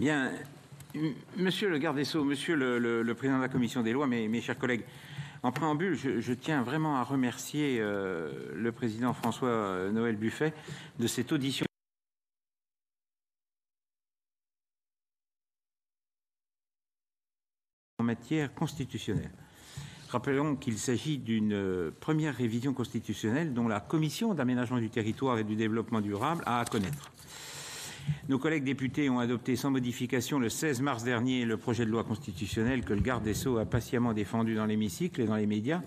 Bien, Monsieur le garde des Sceaux, Monsieur le président de la Commission des lois, mes chers collègues, en préambule, je tiens vraiment à remercier le président François-Noël Buffet de cette audition en matière constitutionnelle. Rappelons qu'il s'agit d'une première révision constitutionnelle dont la Commission d'aménagement du territoire et du développement durable a à connaître. Nos collègues députés ont adopté sans modification le 16 mars dernier le projet de loi constitutionnelle que le garde des Sceaux a patiemment défendu dans l'hémicycle et dans les médias.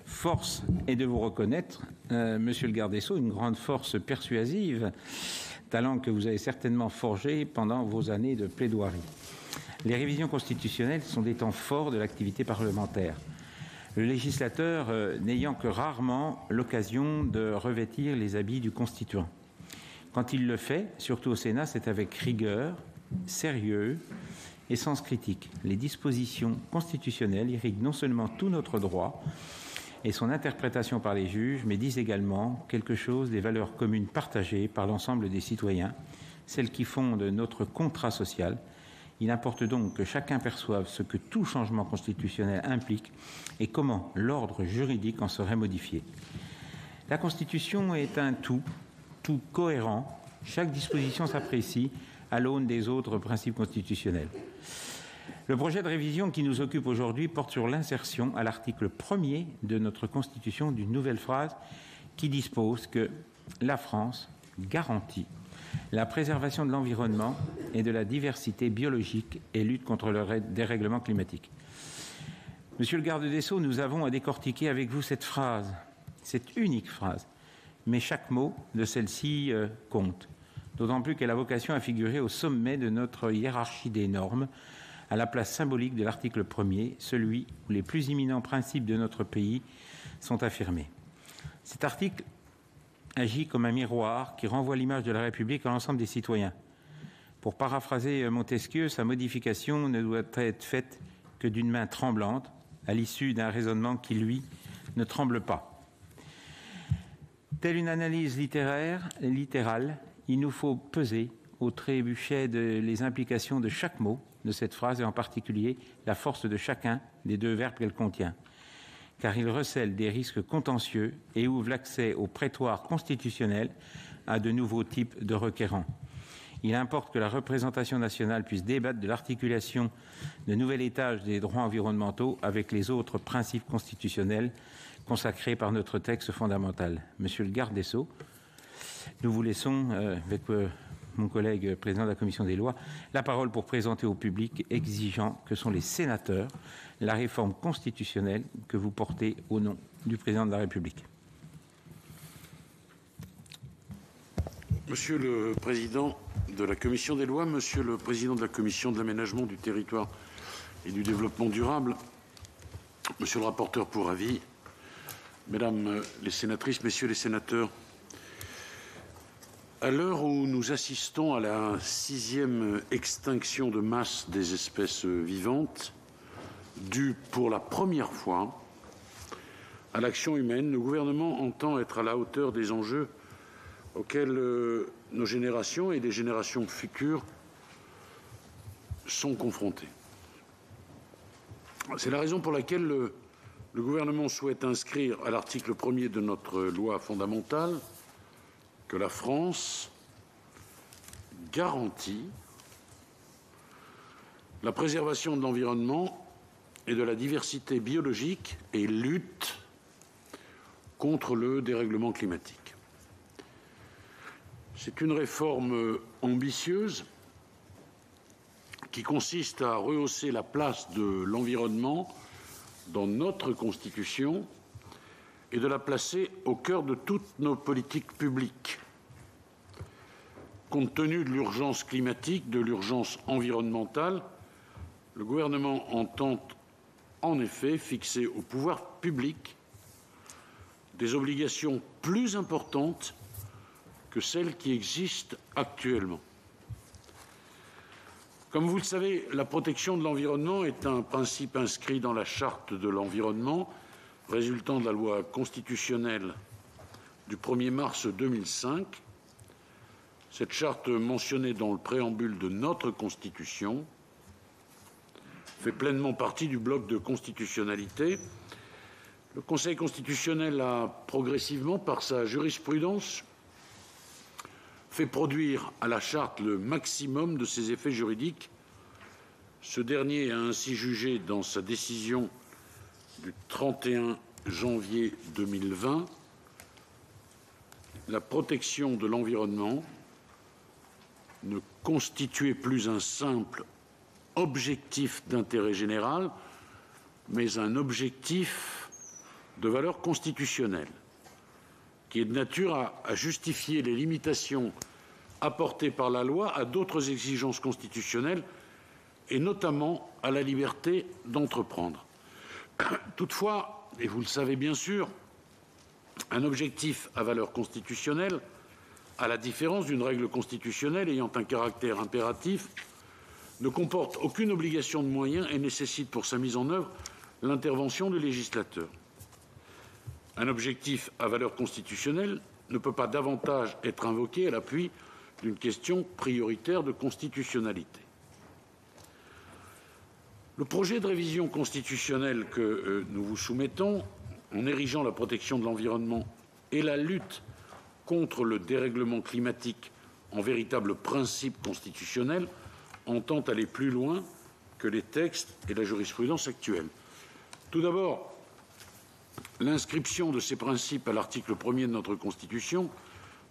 Force est de vous reconnaître, Monsieur le garde des Sceaux, une grande force persuasive, talent que vous avez certainement forgé pendant vos années de plaidoirie. Les révisions constitutionnelles sont des temps forts de l'activité parlementaire. Le législateur n'ayant que rarement l'occasion de revêtir les habits du constituant. Quand il le fait, surtout au Sénat, c'est avec rigueur, sérieux et sens critique. Les dispositions constitutionnelles irriguent non seulement tout notre droit et son interprétation par les juges, mais disent également quelque chose des valeurs communes partagées par l'ensemble des citoyens, celles qui fondent notre contrat social. Il importe donc que chacun perçoive ce que tout changement constitutionnel implique et comment l'ordre juridique en serait modifié. La Constitution est un tout cohérent. Chaque disposition s'apprécie à l'aune des autres principes constitutionnels. Le projet de révision qui nous occupe aujourd'hui porte sur l'insertion à l'article 1er de notre Constitution d'une nouvelle phrase qui dispose que la France garantit la préservation de l'environnement et de la diversité biologique et lutte contre le dérèglement climatique. Monsieur le garde des Sceaux, nous avons à décortiquer avec vous cette phrase, cette unique phrase, mais chaque mot de celle-ci compte, d'autant plus qu'elle a vocation à figurer au sommet de notre hiérarchie des normes, à la place symbolique de l'article 1er, celui où les plus imminents principes de notre pays sont affirmés. Cet article agit comme un miroir qui renvoie l'image de la République à l'ensemble des citoyens. Pour paraphraser Montesquieu, sa modification ne doit être faite que d'une main tremblante, à l'issue d'un raisonnement qui, lui, ne tremble pas. Telle une analyse littérale, il nous faut peser au trébuchet les implications de chaque mot de cette phrase et en particulier la force de chacun des deux verbes qu'elle contient, car il recèle des risques contentieux et ouvre l'accès au prétoire constitutionnel à de nouveaux types de requérants. Il importe que la représentation nationale puisse débattre de l'articulation de nouvel étage des droits environnementaux avec les autres principes constitutionnels consacrés par notre texte fondamental. Monsieur le garde des Sceaux, nous vous laissons, avec mon collègue président de la Commission des lois, la parole pour présenter au public exigeant que sont les sénateurs la réforme constitutionnelle que vous portez au nom du président de la République. Monsieur le président de la Commission des lois, monsieur le président de la Commission de l'aménagement du territoire et du développement durable, monsieur le rapporteur pour avis, mesdames les sénatrices, messieurs les sénateurs, à l'heure où nous assistons à la 6e extinction de masse des espèces vivantes, due pour la première fois à l'action humaine, le gouvernement entend être à la hauteur des enjeux auxquels nos générations et les générations futures sont confrontées. C'est la raison pour laquelle le gouvernement souhaite inscrire à l'article 1er de notre loi fondamentale que la France garantit la préservation de l'environnement et de la diversité biologique et lutte contre le dérèglement climatique. C'est une réforme ambitieuse qui consiste à rehausser la place de l'environnement dans notre Constitution et de la placer au cœur de toutes nos politiques publiques. Compte tenu de l'urgence climatique, de l'urgence environnementale, le gouvernement entend en effet fixer au pouvoir public des obligations plus importantes que celles qui existent actuellement. Comme vous le savez, la protection de l'environnement est un principe inscrit dans la Charte de l'environnement, résultant de la loi constitutionnelle du 1er mars 2005. Cette charte mentionnée dans le préambule de notre Constitution fait pleinement partie du bloc de constitutionnalité. Le Conseil constitutionnel a progressivement, par sa jurisprudence, fait produire à la charte le maximum de ses effets juridiques. Ce dernier a ainsi jugé dans sa décision du 31 janvier 2020 la protection de l'environnement ne constituait plus un simple objectif d'intérêt général, mais un objectif de valeur constitutionnelle, qui est de nature à justifier les limitations apportées par la loi à d'autres exigences constitutionnelles, et notamment à la liberté d'entreprendre. Toutefois, et vous le savez bien sûr, un objectif à valeur constitutionnelle, à la différence d'une règle constitutionnelle ayant un caractère impératif, ne comporte aucune obligation de moyens et nécessite pour sa mise en œuvre l'intervention du législateur. Un objectif à valeur constitutionnelle ne peut pas davantage être invoqué à l'appui d'une question prioritaire de constitutionnalité. Le projet de révision constitutionnelle que nous vous soumettons, en érigeant la protection de l'environnement et la lutte contre le dérèglement climatique en véritable principe constitutionnel, entend aller plus loin que les textes et la jurisprudence actuelle. Tout d'abord, l'inscription de ces principes à l'article 1er de notre Constitution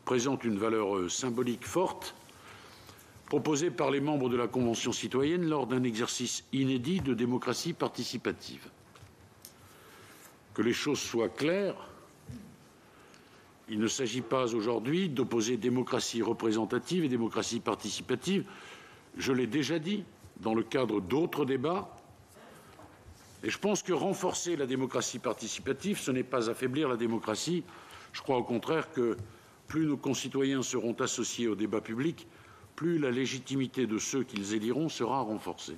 présente une valeur symbolique forte, proposée par les membres de la Convention citoyenne lors d'un exercice inédit de démocratie participative. Que les choses soient claires, il ne s'agit pas aujourd'hui d'opposer démocratie représentative et démocratie participative. Je l'ai déjà dit dans le cadre d'autres débats, et je pense que renforcer la démocratie participative, ce n'est pas affaiblir la démocratie. Je crois au contraire que plus nos concitoyens seront associés au débat public, plus la légitimité de ceux qu'ils éliront sera renforcée.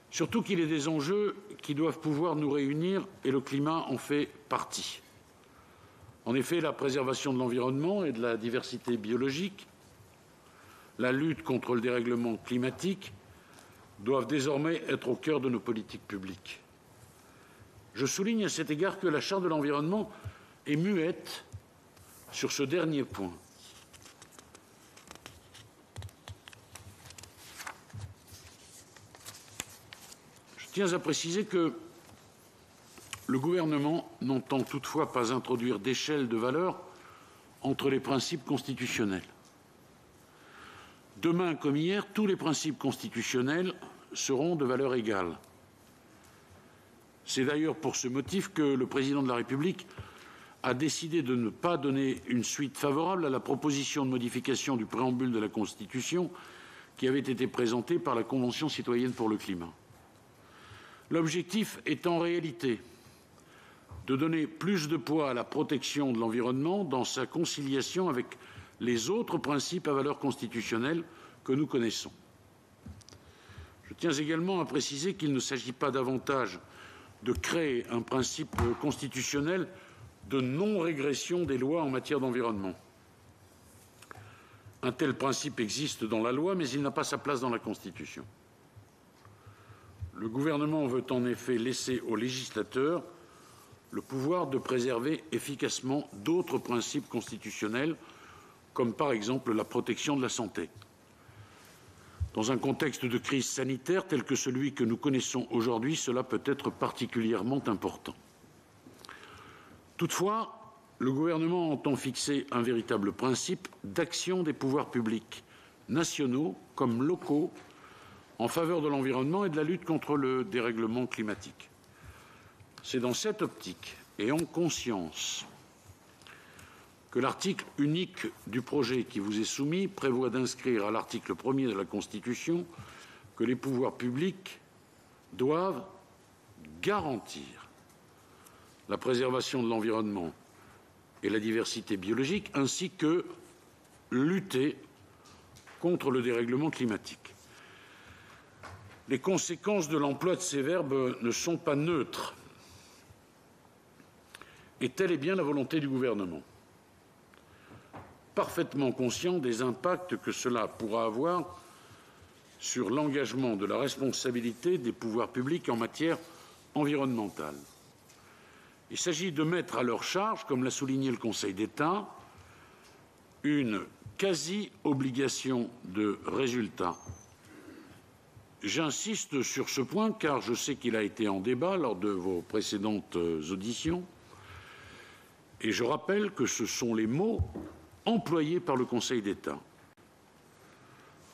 Surtout qu'il est des enjeux qui doivent pouvoir nous réunir et le climat en fait partie. En effet, la préservation de l'environnement et de la diversité biologique, la lutte contre le dérèglement climatique doivent désormais être au cœur de nos politiques publiques. Je souligne à cet égard que la Charte de l'environnement est muette sur ce dernier point. Je tiens à préciser que le gouvernement n'entend toutefois pas introduire d'échelle de valeur entre les principes constitutionnels. Demain comme hier, tous les principes constitutionnels seront de valeur égale. C'est d'ailleurs pour ce motif que le Président de la République a décidé de ne pas donner une suite favorable à la proposition de modification du préambule de la Constitution qui avait été présentée par la Convention citoyenne pour le climat. L'objectif est en réalité de donner plus de poids à la protection de l'environnement dans sa conciliation avec les autres principes à valeur constitutionnelle que nous connaissons. Je tiens également à préciser qu'il ne s'agit pas davantage de créer un principe constitutionnel de non-régression des lois en matière d'environnement. Un tel principe existe dans la loi, mais il n'a pas sa place dans la Constitution. Le gouvernement veut en effet laisser au législateur le pouvoir de préserver efficacement d'autres principes constitutionnels, comme par exemple la protection de la santé. Dans un contexte de crise sanitaire tel que celui que nous connaissons aujourd'hui, cela peut être particulièrement important. Toutefois, le gouvernement entend fixer un véritable principe d'action des pouvoirs publics, nationaux comme locaux, en faveur de l'environnement et de la lutte contre le dérèglement climatique. C'est dans cette optique et en conscience que l'article unique du projet qui vous est soumis prévoit d'inscrire à l'article 1er de la Constitution que les pouvoirs publics doivent garantir la préservation de l'environnement et la diversité biologique, ainsi que lutter contre le dérèglement climatique. Les conséquences de l'emploi de ces verbes ne sont pas neutres. Et telle est bien la volonté du gouvernement. parfaitement conscient des impacts que cela pourra avoir sur l'engagement de la responsabilité des pouvoirs publics en matière environnementale. Il s'agit de mettre à leur charge, comme l'a souligné le Conseil d'État, une quasi-obligation de résultat. J'insiste sur ce point car je sais qu'il a été en débat lors de vos précédentes auditions et je rappelle que ce sont les mots employés par le Conseil d'État.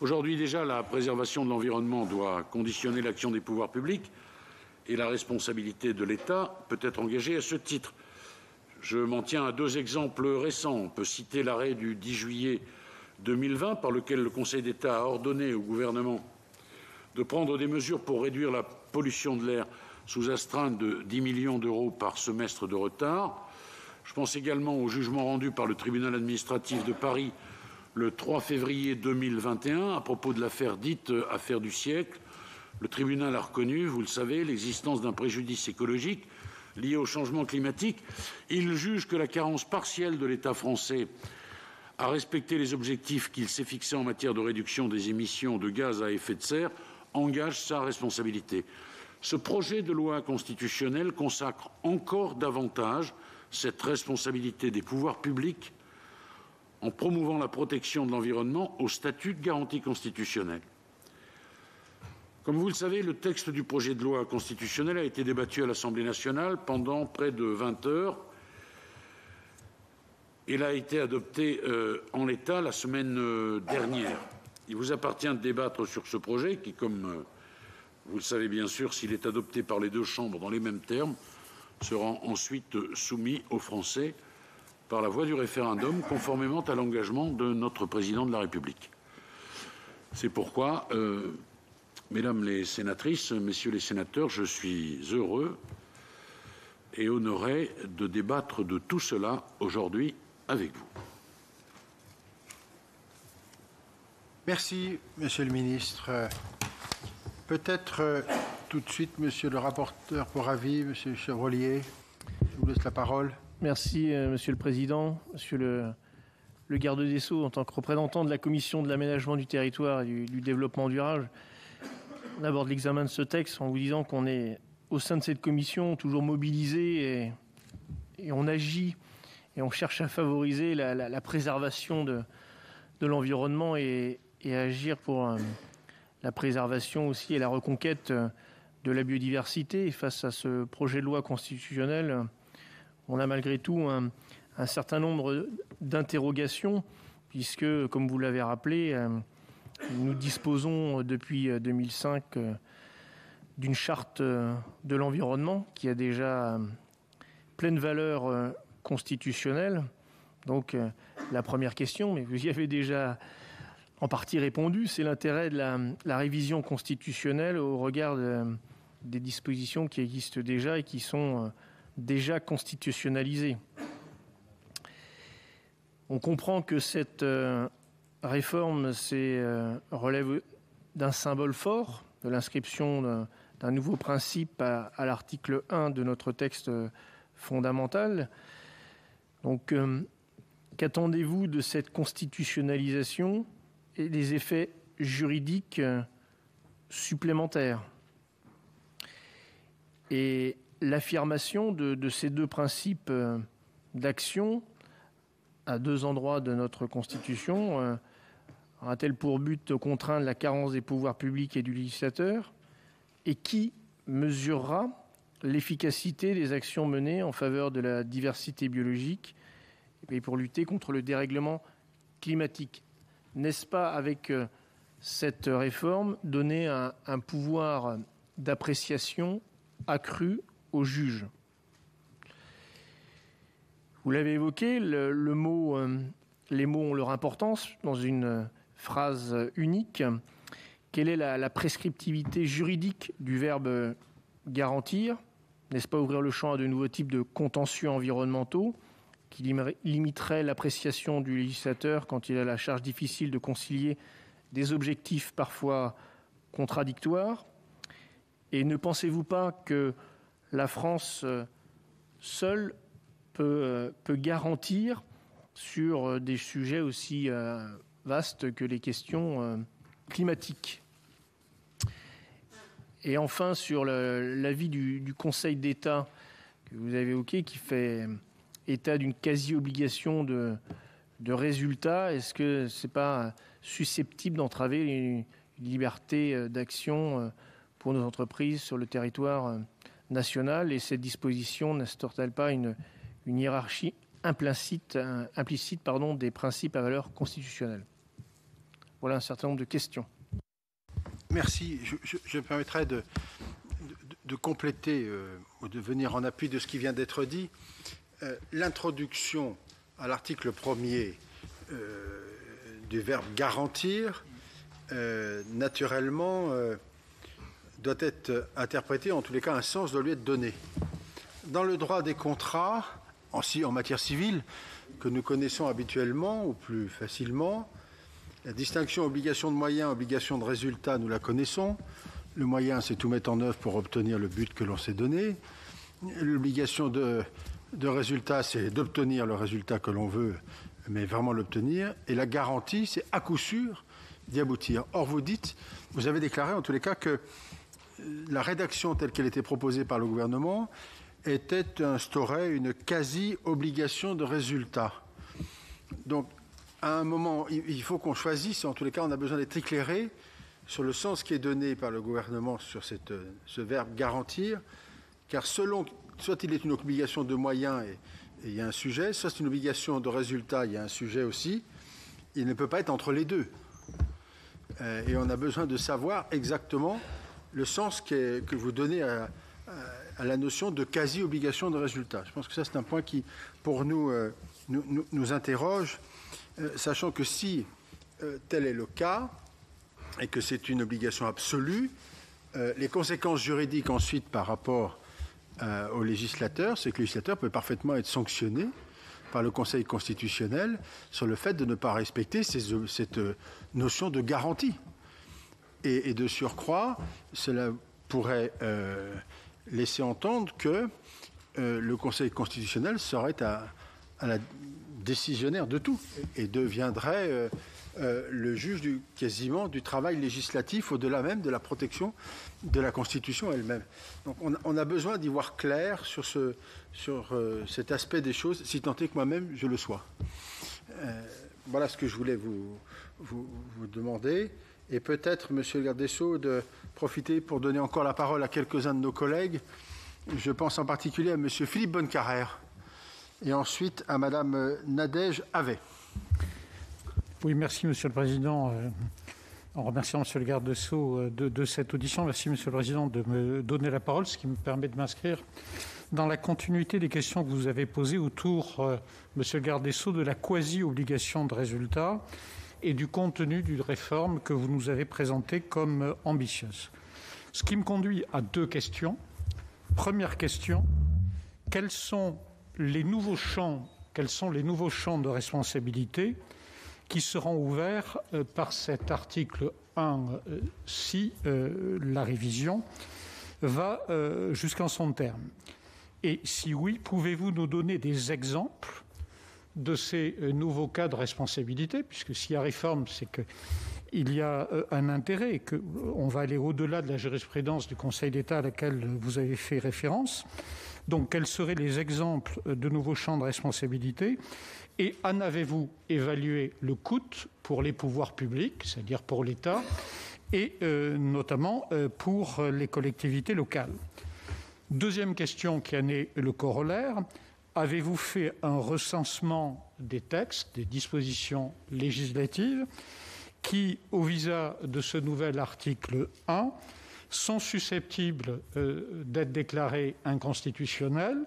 Aujourd'hui déjà, la préservation de l'environnement doit conditionner l'action des pouvoirs publics et la responsabilité de l'État peut être engagée à ce titre. Je m'en tiens à deux exemples récents. On peut citer l'arrêt du 10 juillet 2020 par lequel le Conseil d'État a ordonné au gouvernement de prendre des mesures pour réduire la pollution de l'air sous astreinte de 10 millions d'euros par semestre de retard. Je pense également au jugement rendu par le tribunal administratif de Paris le 3 février 2021 à propos de l'affaire dite « affaire du siècle ». Le tribunal a reconnu, vous le savez, l'existence d'un préjudice écologique lié au changement climatique. Il juge que la carence partielle de l'État français à respecter les objectifs qu'il s'est fixés en matière de réduction des émissions de gaz à effet de serre engage sa responsabilité. Ce projet de loi constitutionnelle consacre encore davantage cette responsabilité des pouvoirs publics en promouvant la protection de l'environnement au statut de garantie constitutionnelle. Comme vous le savez, le texte du projet de loi constitutionnelle a été débattu à l'Assemblée nationale pendant près de 20 heures. Il a été adopté en l'état la semaine dernière. Il vous appartient de débattre sur ce projet qui, comme vous le savez bien sûr, s'il est adopté par les deux chambres dans les mêmes termes, sera ensuite soumis aux Français par la voie du référendum, conformément à l'engagement de notre président de la République. C'est pourquoi, mesdames les sénatrices, messieurs les sénateurs, je suis heureux et honoré de débattre de tout cela aujourd'hui avec vous. Merci, Monsieur le Ministre. Peut-être tout de suite, Monsieur le rapporteur pour avis, Monsieur Chevrollier, je vous laisse la parole. Merci, Monsieur le Président. Monsieur le garde des Sceaux, en tant que représentant de la Commission de l'aménagement du territoire et du développement durable, on aborde l'examen de ce texte en vous disant qu'on est, au sein de cette commission, toujours mobilisé et on agit et on cherche à favoriser la préservation de l'environnement et agir pour la préservation aussi et la reconquête de la biodiversité. Et face à ce projet de loi constitutionnel, on a malgré tout un certain nombre d'interrogations, puisque, comme vous l'avez rappelé, nous disposons depuis 2005 d'une charte de l'environnement qui a déjà pleine valeur constitutionnelle. Donc la première question, mais vous y avez déjà en partie répondu, c'est l'intérêt de la révision constitutionnelle au regard des dispositions qui existent déjà et qui sont déjà constitutionnalisées. On comprend que cette réforme relève d'un symbole fort, de l'inscription d'un nouveau principe à l'article 1 de notre texte fondamental. Donc, qu'attendez-vous de cette constitutionnalisation et des effets juridiques supplémentaires? Et l'affirmation de ces deux principes d'action à deux endroits de notre Constitution aura-t-elle pour but de contraindre la carence des pouvoirs publics et du législateur? Et qui mesurera l'efficacité des actions menées en faveur de la diversité biologique et pour lutter contre le dérèglement climatique? N'est-ce pas avec cette réforme donner un pouvoir d'appréciation accru aux juges? Vous l'avez évoqué, les mots ont leur importance dans une phrase unique. Quelle est la prescriptivité juridique du verbe « garantir » ? N'est-ce pas ouvrir le champ à de nouveaux types de contentieux environnementaux qui limiteraient l'appréciation du législateur quand il a la charge difficile de concilier des objectifs parfois contradictoires? Et ne pensez-vous pas que la France seule peut garantir sur des sujets aussi vastes que les questions climatiques. Et enfin, sur l'avis du Conseil d'État que vous avez évoqué, qui fait état d'une quasi-obligation de résultats, est-ce que ce n'est pas susceptible d'entraver une liberté d'action pour nos entreprises sur le territoire national? Et cette disposition n'instaure-t-elle pas une hiérarchie implicite des principes à valeur constitutionnelle? Voilà un certain nombre de questions. Merci. Je me permettrai de compléter ou de venir en appui de ce qui vient d'être dit. L'introduction à l'article 1er du verbe « garantir », naturellement, doit être interprété, en tous les cas, un sens doit lui être donné. Dans le droit des contrats, en matière civile, que nous connaissons habituellement ou plus facilement, la distinction obligation de moyens, obligation de résultat, nous la connaissons. Le moyen, c'est tout mettre en œuvre pour obtenir le but que l'on s'est donné. L'obligation de résultat, c'est d'obtenir le résultat que l'on veut, mais vraiment l'obtenir. Et la garantie, c'est à coup sûr d'y aboutir. Or, vous avez déclaré en tous les cas que la rédaction telle qu'elle était proposée par le gouvernement instaurait une quasi-obligation de résultat. Donc, à un moment, il faut qu'on choisisse, en tous les cas, on a besoin d'être éclairé sur le sens qui est donné par le gouvernement sur ce verbe « garantir », car soit il est une obligation de moyens et il y a un sujet, soit c'est une obligation de résultat, il y a un sujet aussi. Il ne peut pas être entre les deux. Et on a besoin de savoir exactement le sens que vous donnez à la notion de quasi-obligation de résultat. Je pense que ça, c'est un point qui, pour nous interroge, sachant que si tel est le cas et que c'est une obligation absolue, les conséquences juridiques ensuite par rapport au législateur, c'est que le législateur peut parfaitement être sanctionné par le Conseil constitutionnel sur le fait de ne pas respecter cette notion de garantie. Et de surcroît, cela pourrait laisser entendre que le Conseil constitutionnel serait à la décisionnaire de tout et deviendrait le juge quasiment du travail législatif au-delà même de la protection de la Constitution elle-même. Donc on a besoin d'y voir clair sur cet aspect des choses, si tant est que moi-même je le sois. Voilà ce que je voulais vous demander. Et peut-être, Monsieur le garde des Sceaux, de profiter pour donner encore la parole à quelques-uns de nos collègues. Je pense en particulier à Monsieur Philippe Bonnecarrère et ensuite à Madame Nadège Havet. Oui, merci Monsieur le Président. En remerciant Monsieur le garde des Sceaux de cette audition, merci Monsieur le Président de me donner la parole, ce qui me permet de m'inscrire dans la continuité des questions que vous avez posées autour, Monsieur le garde des Sceaux, de la quasi-obligation de résultat et du contenu d'une réforme que vous nous avez présentée comme ambitieuse. Ce qui me conduit à deux questions. Première question, quels sont les nouveaux champs de responsabilité qui seront ouverts par cet article 1 si la révision va jusqu'en son terme? Et si oui, pouvez-vous nous donner des exemples de ces nouveaux cas de responsabilité, puisque s'il y a réforme, c'est qu'il y a un intérêt, qu'on va aller au-delà de la jurisprudence du Conseil d'État à laquelle vous avez fait référence. Donc, quels seraient les exemples de nouveaux champs de responsabilité? Et en avez-vous évalué le coût pour les pouvoirs publics, c'est-à-dire pour l'État, et notamment pour les collectivités locales? Deuxième question qui en est le corollaire. Avez-vous fait un recensement des textes, des dispositions législatives qui, au visa de ce nouvel article 1, sont susceptibles d'être déclarés inconstitutionnels?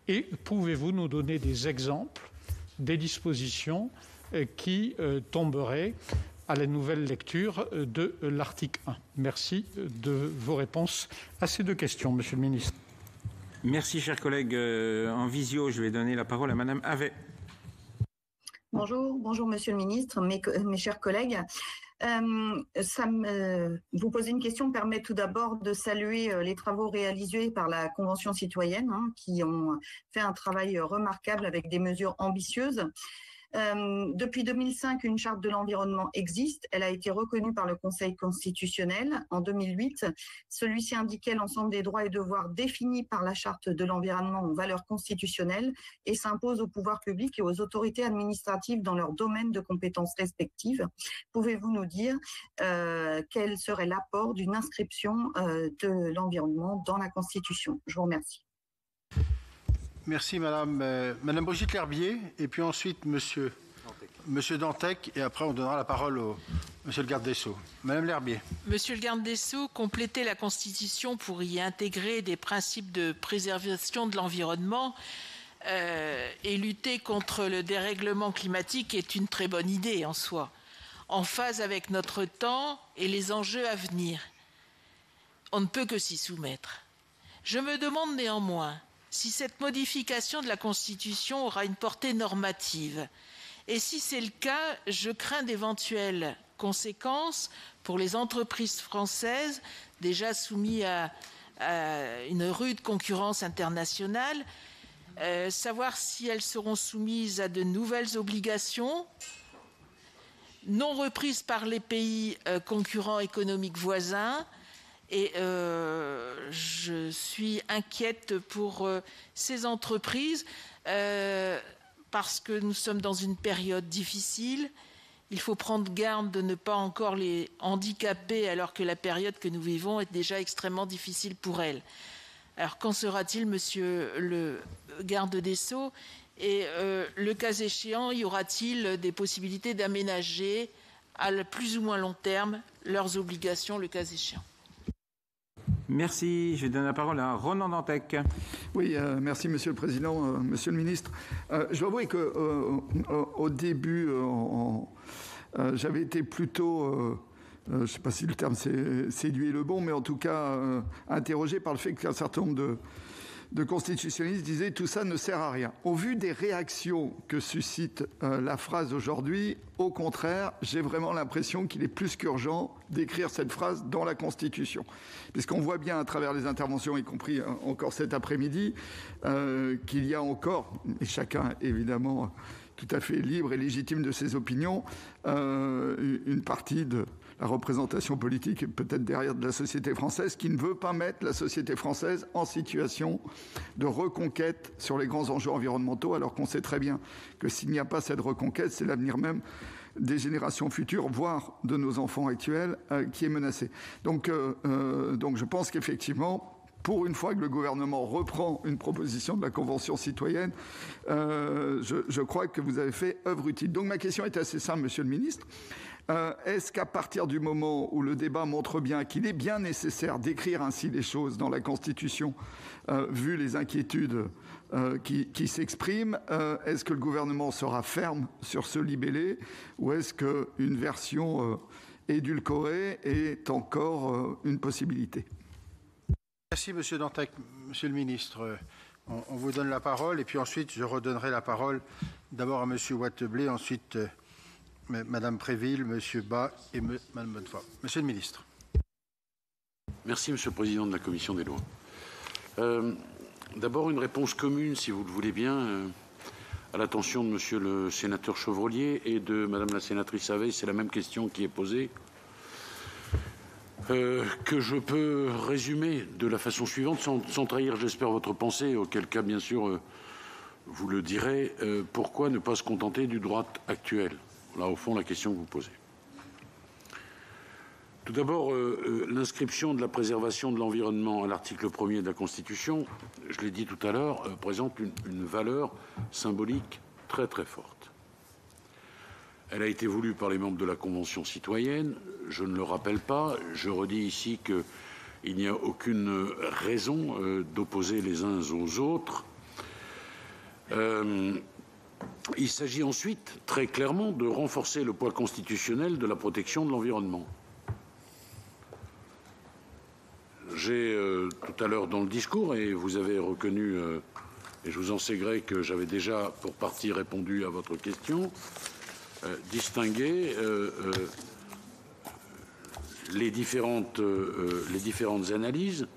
Et pouvez-vous nous donner des exemples des dispositions qui tomberaient à la nouvelle lecture de l'article 1? Merci de vos réponses à ces deux questions, Monsieur le Ministre. Merci, chers collègues. En visio, je vais donner la parole à Madame Havet. Bonjour Monsieur le Ministre, mes chers collègues. Vous poser une question me permet tout d'abord de saluer les travaux réalisés par la Convention citoyenne, qui ont fait un travail remarquable avec des mesures ambitieuses. Depuis 2005, une charte de l'environnement existe. Elle a été reconnue par le Conseil constitutionnel en 2008. Celui-ci indiquait l'ensemble des droits et devoirs définis par la charte de l'environnement en valeur constitutionnelle et s'impose aux pouvoirs publics et aux autorités administratives dans leur domaine de compétences respectives. Pouvez-vous nous dire quel serait l'apport d'une inscription de l'environnement dans la Constitution? Je vous remercie. Merci Madame Brigitte Lherbier, et puis ensuite Monsieur Dantec, et après on donnera la parole au Monsieur le garde des Sceaux. Madame Lherbier. Monsieur le garde des Sceaux, compléter la Constitution pour y intégrer des principes de préservation de l'environnement et lutter contre le dérèglement climatique est une très bonne idée en soi, en phase avec notre temps et les enjeux à venir. On ne peut que s'y soumettre. Je me demande néanmoins si cette modification de la Constitution aura une portée normative. Et si c'est le cas, je crains d'éventuelles conséquences pour les entreprises françaises déjà soumises à une rude concurrence internationale, savoir si elles seront soumises à de nouvelles obligations non reprises par les pays concurrents économiques voisins. Et je suis inquiète pour ces entreprises parce que nous sommes dans une période difficile. Il faut prendre garde de ne pas encore les handicaper alors que la période que nous vivons est déjà extrêmement difficile pour elles. Alors qu'en sera-t-il, monsieur le garde des Sceaux? Et le cas échéant, y aura-t-il des possibilités d'aménager à plus ou moins long terme leurs obligations, le cas échéant? Merci. Je donne la parole à Ronan Dantec. Oui, merci Monsieur le Président, Monsieur le Ministre. Je dois avouer qu'au début, j'avais été plutôt, je ne sais pas si le terme séduit est le bon, mais en tout cas interrogé par le fait qu'un certain nombre de constitutionnalistes disaient tout ça ne sert à rien. Au vu des réactions que suscite la phrase aujourd'hui, au contraire, j'ai vraiment l'impression qu'il est plus qu'urgent d'écrire cette phrase dans la Constitution. Puisqu'on voit bien à travers les interventions, y compris encore cet après-midi, qu'il y a encore, et chacun évidemment tout à fait libre et légitime de ses opinions, une partie de la représentation politique et peut-être derrière de la société française qui ne veut pas mettre la société française en situation de reconquête sur les grands enjeux environnementaux, alors qu'on sait très bien que s'il n'y a pas cette reconquête, c'est l'avenir même des générations futures, voire de nos enfants actuels, qui est menacé. Donc je pense qu'effectivement, pour une fois que le gouvernement reprend une proposition de la Convention citoyenne, je crois que vous avez fait œuvre utile. Donc ma question est assez simple, Monsieur le Ministre. Est-ce qu'à partir du moment où le débat montre bien qu'il est bien nécessaire d'écrire ainsi les choses dans la Constitution, vu les inquiétudes qui s'expriment, est-ce que le gouvernement sera ferme sur ce libellé ou est-ce qu'une version édulcorée est encore une possibilité? Merci Monsieur Dantec. Monsieur le Ministre, on vous donne la parole et puis ensuite je redonnerai la parole d'abord à Monsieur Watteblé, ensuite Madame Préville, Monsieur Bas et Madame Bonnefoy. Monsieur le Ministre. Merci Monsieur le Président de la Commission des lois. D'abord une réponse commune, si vous le voulez bien, à l'attention de Monsieur le Sénateur Chevrollier et de Madame la Sénatrice Havet. C'est la même question qui est posée, que je peux résumer de la façon suivante, sans trahir, j'espère, votre pensée, auquel cas, bien sûr, vous le direz. Pourquoi ne pas se contenter du droit actuel? Là, au fond, la question que vous posez. Tout d'abord, l'inscription de la préservation de l'environnement à l'article 1er de la Constitution, je l'ai dit tout à l'heure, présente une valeur symbolique très très forte. Elle a été voulue par les membres de la Convention citoyenne. Je ne le rappelle pas. Je redis ici qu'il n'y a aucune raison d'opposer les uns aux autres. Il s'agit ensuite, très clairement, de renforcer le poids constitutionnel de la protection de l'environnement. J'ai, tout à l'heure dans le discours, et vous avez reconnu, et je vous en sais gré, que j'avais déjà pour partie répondu à votre question, distingué les différentes analyses,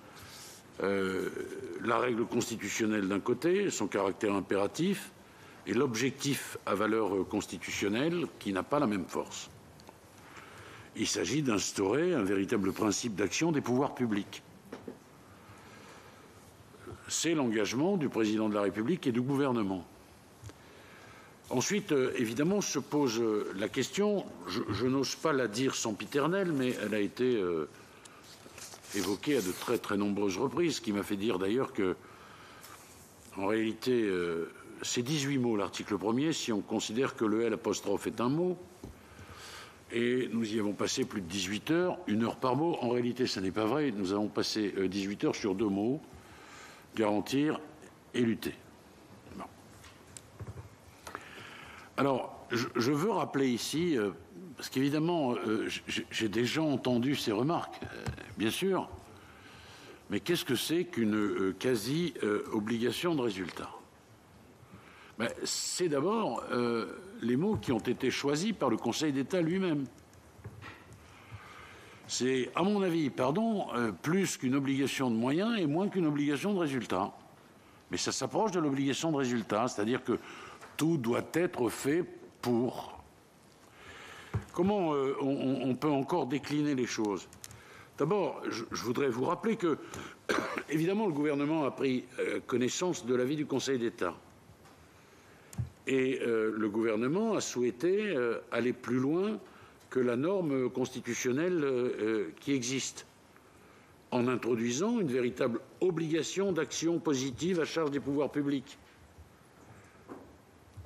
la règle constitutionnelle d'un côté, son caractère impératif, et l'objectif à valeur constitutionnelle qui n'a pas la même force. Il s'agit d'instaurer un véritable principe d'action des pouvoirs publics. C'est l'engagement du président de la République et du gouvernement. Ensuite, évidemment, se pose la question, je n'ose pas la dire sempiternelle, mais elle a été évoquée à de très très nombreuses reprises, ce qui m'a fait dire d'ailleurs que, en réalité, c'est 18 mots l'article 1er, si on considère que le L' est un mot, et nous y avons passé plus de 18 heures, 1 heure par mot. En réalité, ça n'est pas vrai, nous avons passé 18 heures sur 2 mots, garantir et lutter. Bon. Alors, je veux rappeler ici, parce qu'évidemment, j'ai déjà entendu ces remarques, bien sûr, mais qu'est-ce que c'est qu'une quasi-obligation de résultat? C'est d'abord les mots qui ont été choisis par le Conseil d'État lui-même. C'est, à mon avis, plus qu'une obligation de moyens et moins qu'une obligation de résultat. Mais ça s'approche de l'obligation de résultat, c'est-à-dire que tout doit être fait pour. Comment on peut encore décliner les choses? D'abord, je voudrais vous rappeler que, évidemment, le gouvernement a pris connaissance de l'avis du Conseil d'État. Et le gouvernement a souhaité aller plus loin que la norme constitutionnelle qui existe, en introduisant une véritable obligation d'action positive à charge des pouvoirs publics,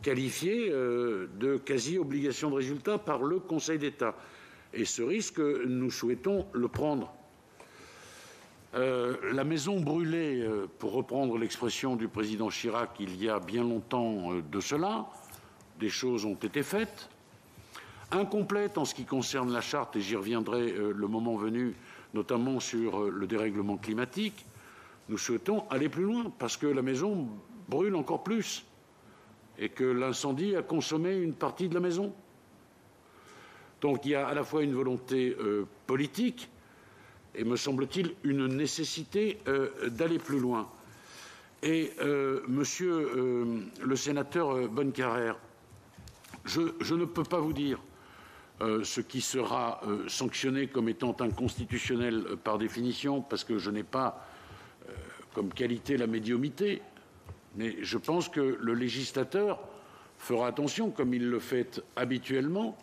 qualifiée de quasi-obligation de résultat par le Conseil d'État. Et ce risque, nous souhaitons le prendre. La maison brûlée, pour reprendre l'expression du président Chirac il y a bien longtemps de cela, des choses ont été faites, incomplètes en ce qui concerne la charte, et j'y reviendrai le moment venu, notamment sur le dérèglement climatique. Nous souhaitons aller plus loin, parce que la maison brûle encore plus, et que l'incendie a consommé une partie de la maison. Donc il y a à la fois une volonté politique, et me semble-t-il une nécessité d'aller plus loin. Et monsieur le sénateur Bonnecarrère, je ne peux pas vous dire ce qui sera sanctionné comme étant inconstitutionnel par définition, parce que je n'ai pas comme qualité la médiumnité, mais je pense que le législateur fera attention, comme il le fait habituellement,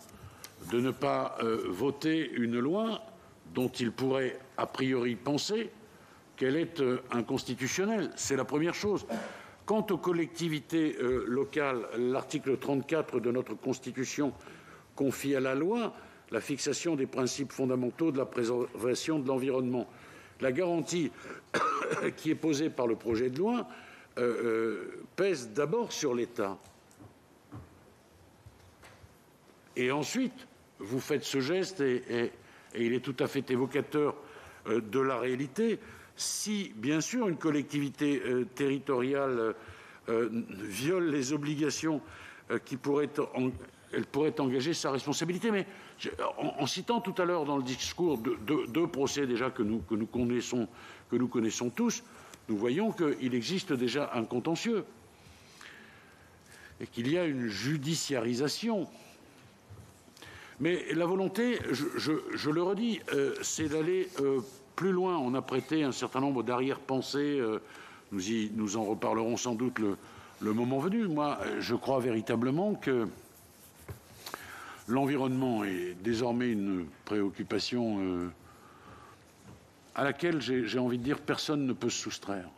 de ne pas voter une loi dont il pourrait a priori penser qu'elle est inconstitutionnelle. C'est la première chose. Quant aux collectivités locales, l'article 34 de notre Constitution confie à la loi la fixation des principes fondamentaux de la préservation de l'environnement. La garantie qui est posée par le projet de loi pèse d'abord sur l'État. Et ensuite, vous faites ce geste et il est tout à fait évocateur de la réalité. Si, bien sûr, une collectivité territoriale viole les obligations elle pourrait engager sa responsabilité. Mais en citant tout à l'heure dans le discours deux procès déjà que nous connaissons tous, nous voyons qu'il existe déjà un contentieux et qu'il y a une judiciarisation. Mais la volonté, je le redis, c'est d'aller plus loin. On a prêté un certain nombre d'arrière-pensées. Nous en reparlerons sans doute le moment venu. Moi, je crois véritablement que l'environnement est désormais une préoccupation à laquelle, j'ai envie de dire, personne ne peut se soustraire.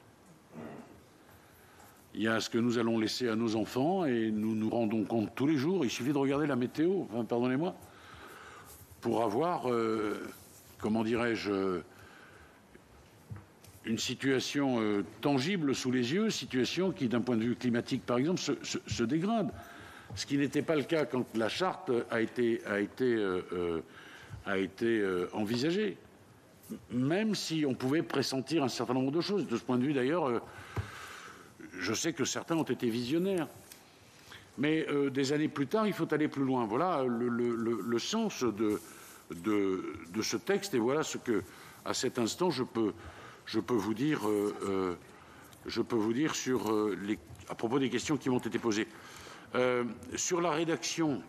Il y a ce que nous allons laisser à nos enfants et nous nous rendons compte tous les jours. Il suffit de regarder la météo, enfin, pardonnez-moi, pour avoir, comment dirais-je, une situation tangible sous les yeux, situation qui, d'un point de vue climatique, par exemple, se dégrade. Ce qui n'était pas le cas quand la charte a été envisagée, même si on pouvait pressentir un certain nombre de choses. De ce point de vue, d'ailleurs, je sais que certains ont été visionnaires. Mais des années plus tard, il faut aller plus loin. Voilà le sens de ce texte, et voilà ce que, à cet instant, je peux vous dire à propos des questions qui m'ont été posées. Sur la rédaction,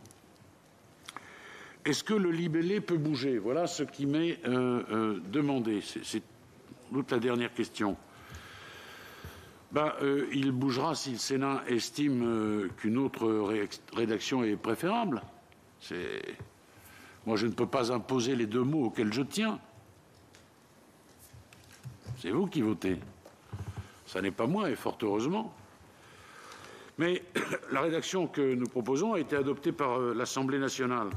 est-ce que le libellé peut bouger? Voilà ce qui m'est demandé. C'est toute la dernière question. Il bougera si le Sénat estime qu'une autre rédaction est préférable. Moi, je ne peux pas imposer les deux mots auxquels je tiens. C'est vous qui votez. Ça n'est pas moi, et fort heureusement. Mais la rédaction que nous proposons a été adoptée par l'Assemblée nationale.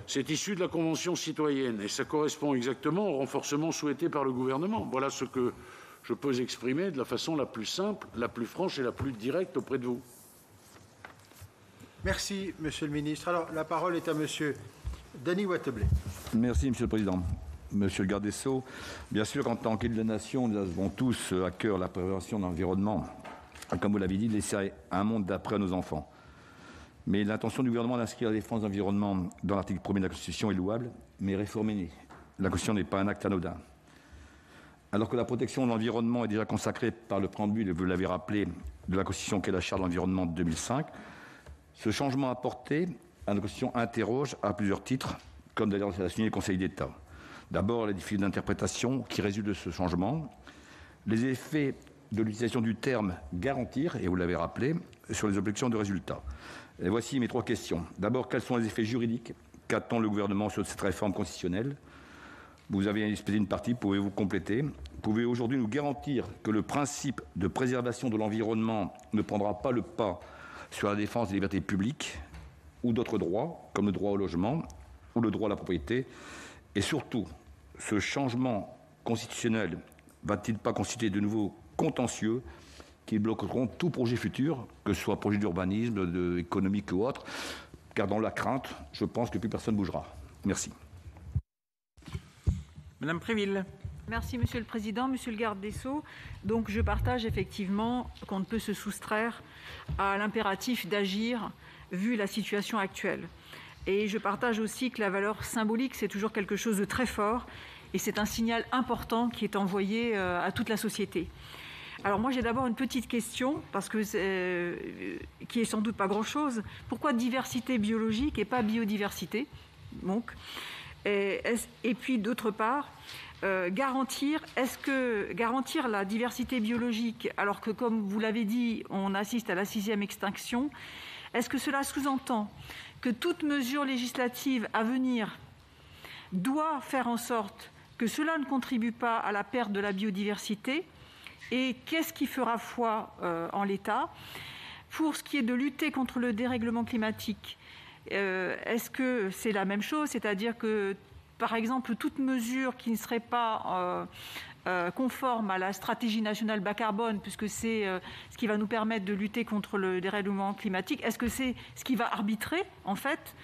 C'est issu de la Convention citoyenne et ça correspond exactement au renforcement souhaité par le gouvernement. Voilà ce que je peux exprimer de la façon la plus simple, la plus franche et la plus directe auprès de vous. Merci, Monsieur le Ministre. Alors, la parole est à Monsieur Denis Wattebled. Merci, Monsieur le Président. Monsieur le garde des Sceaux, bien sûr qu'en tant qu'élu de la Nation, nous avons tous à cœur la préservation de l'environnement. Comme vous l'avez dit, de laisser un monde d'après à nos enfants. Mais l'intention du gouvernement d'inscrire la défense de l'environnement dans l'article 1er de la Constitution est louable, mais réformer la Constitution n'est pas un acte anodin. Alors que la protection de l'environnement est déjà consacrée par le préambule, vous l'avez rappelé, de la Constitution qui est la Charte de l'environnement de 2005, ce changement apporté à la Constitution interroge à plusieurs titres, comme d'ailleurs l'a souligné le Conseil d'État. D'abord, les difficultés d'interprétation qui résultent de ce changement, les effets de l'utilisation du terme « garantir », et vous l'avez rappelé, sur les objections de résultats. Et voici mes trois questions. D'abord, quels sont les effets juridiques qu'attend le gouvernement sur cette réforme constitutionnelle? Vous avez exposé une partie, pouvez-vous compléter? Pouvez aujourd'hui nous garantir que le principe de préservation de l'environnement ne prendra pas le pas sur la défense des libertés publiques ou d'autres droits, comme le droit au logement ou le droit à la propriété? Et surtout, ce changement constitutionnel va-t-il pas constituer de nouveaux contentieux qui bloqueront tout projet futur, que ce soit projet d'urbanisme, économique ou autre, car dans la crainte, je pense que plus personne ne bougera. Merci. Madame Préville. Merci, Monsieur le Président. Monsieur le garde des Sceaux, donc je partage effectivement qu'on ne peut se soustraire à l'impératif d'agir vu la situation actuelle. Et je partage aussi que la valeur symbolique, c'est toujours quelque chose de très fort et c'est un signal important qui est envoyé à toute la société. Alors moi, j'ai d'abord une petite question, parce que qui est sans doute pas grand-chose. Pourquoi diversité biologique et pas biodiversité? Donc, et puis d'autre part, garantir la diversité biologique, alors que comme vous l'avez dit, on assiste à la 6e extinction, est-ce que cela sous-entend que toute mesure législative à venir doit faire en sorte que cela ne contribue pas à la perte de la biodiversité? Et qu'est-ce qui fera foi en l'état? Pour ce qui est de lutter contre le dérèglement climatique, est-ce que c'est la même chose? C'est-à-dire que, par exemple, toute mesure qui ne serait pas conforme à la stratégie nationale bas carbone, puisque c'est ce qui va nous permettre de lutter contre le dérèglement climatique, est-ce que c'est ce qui va arbitrer, en fait?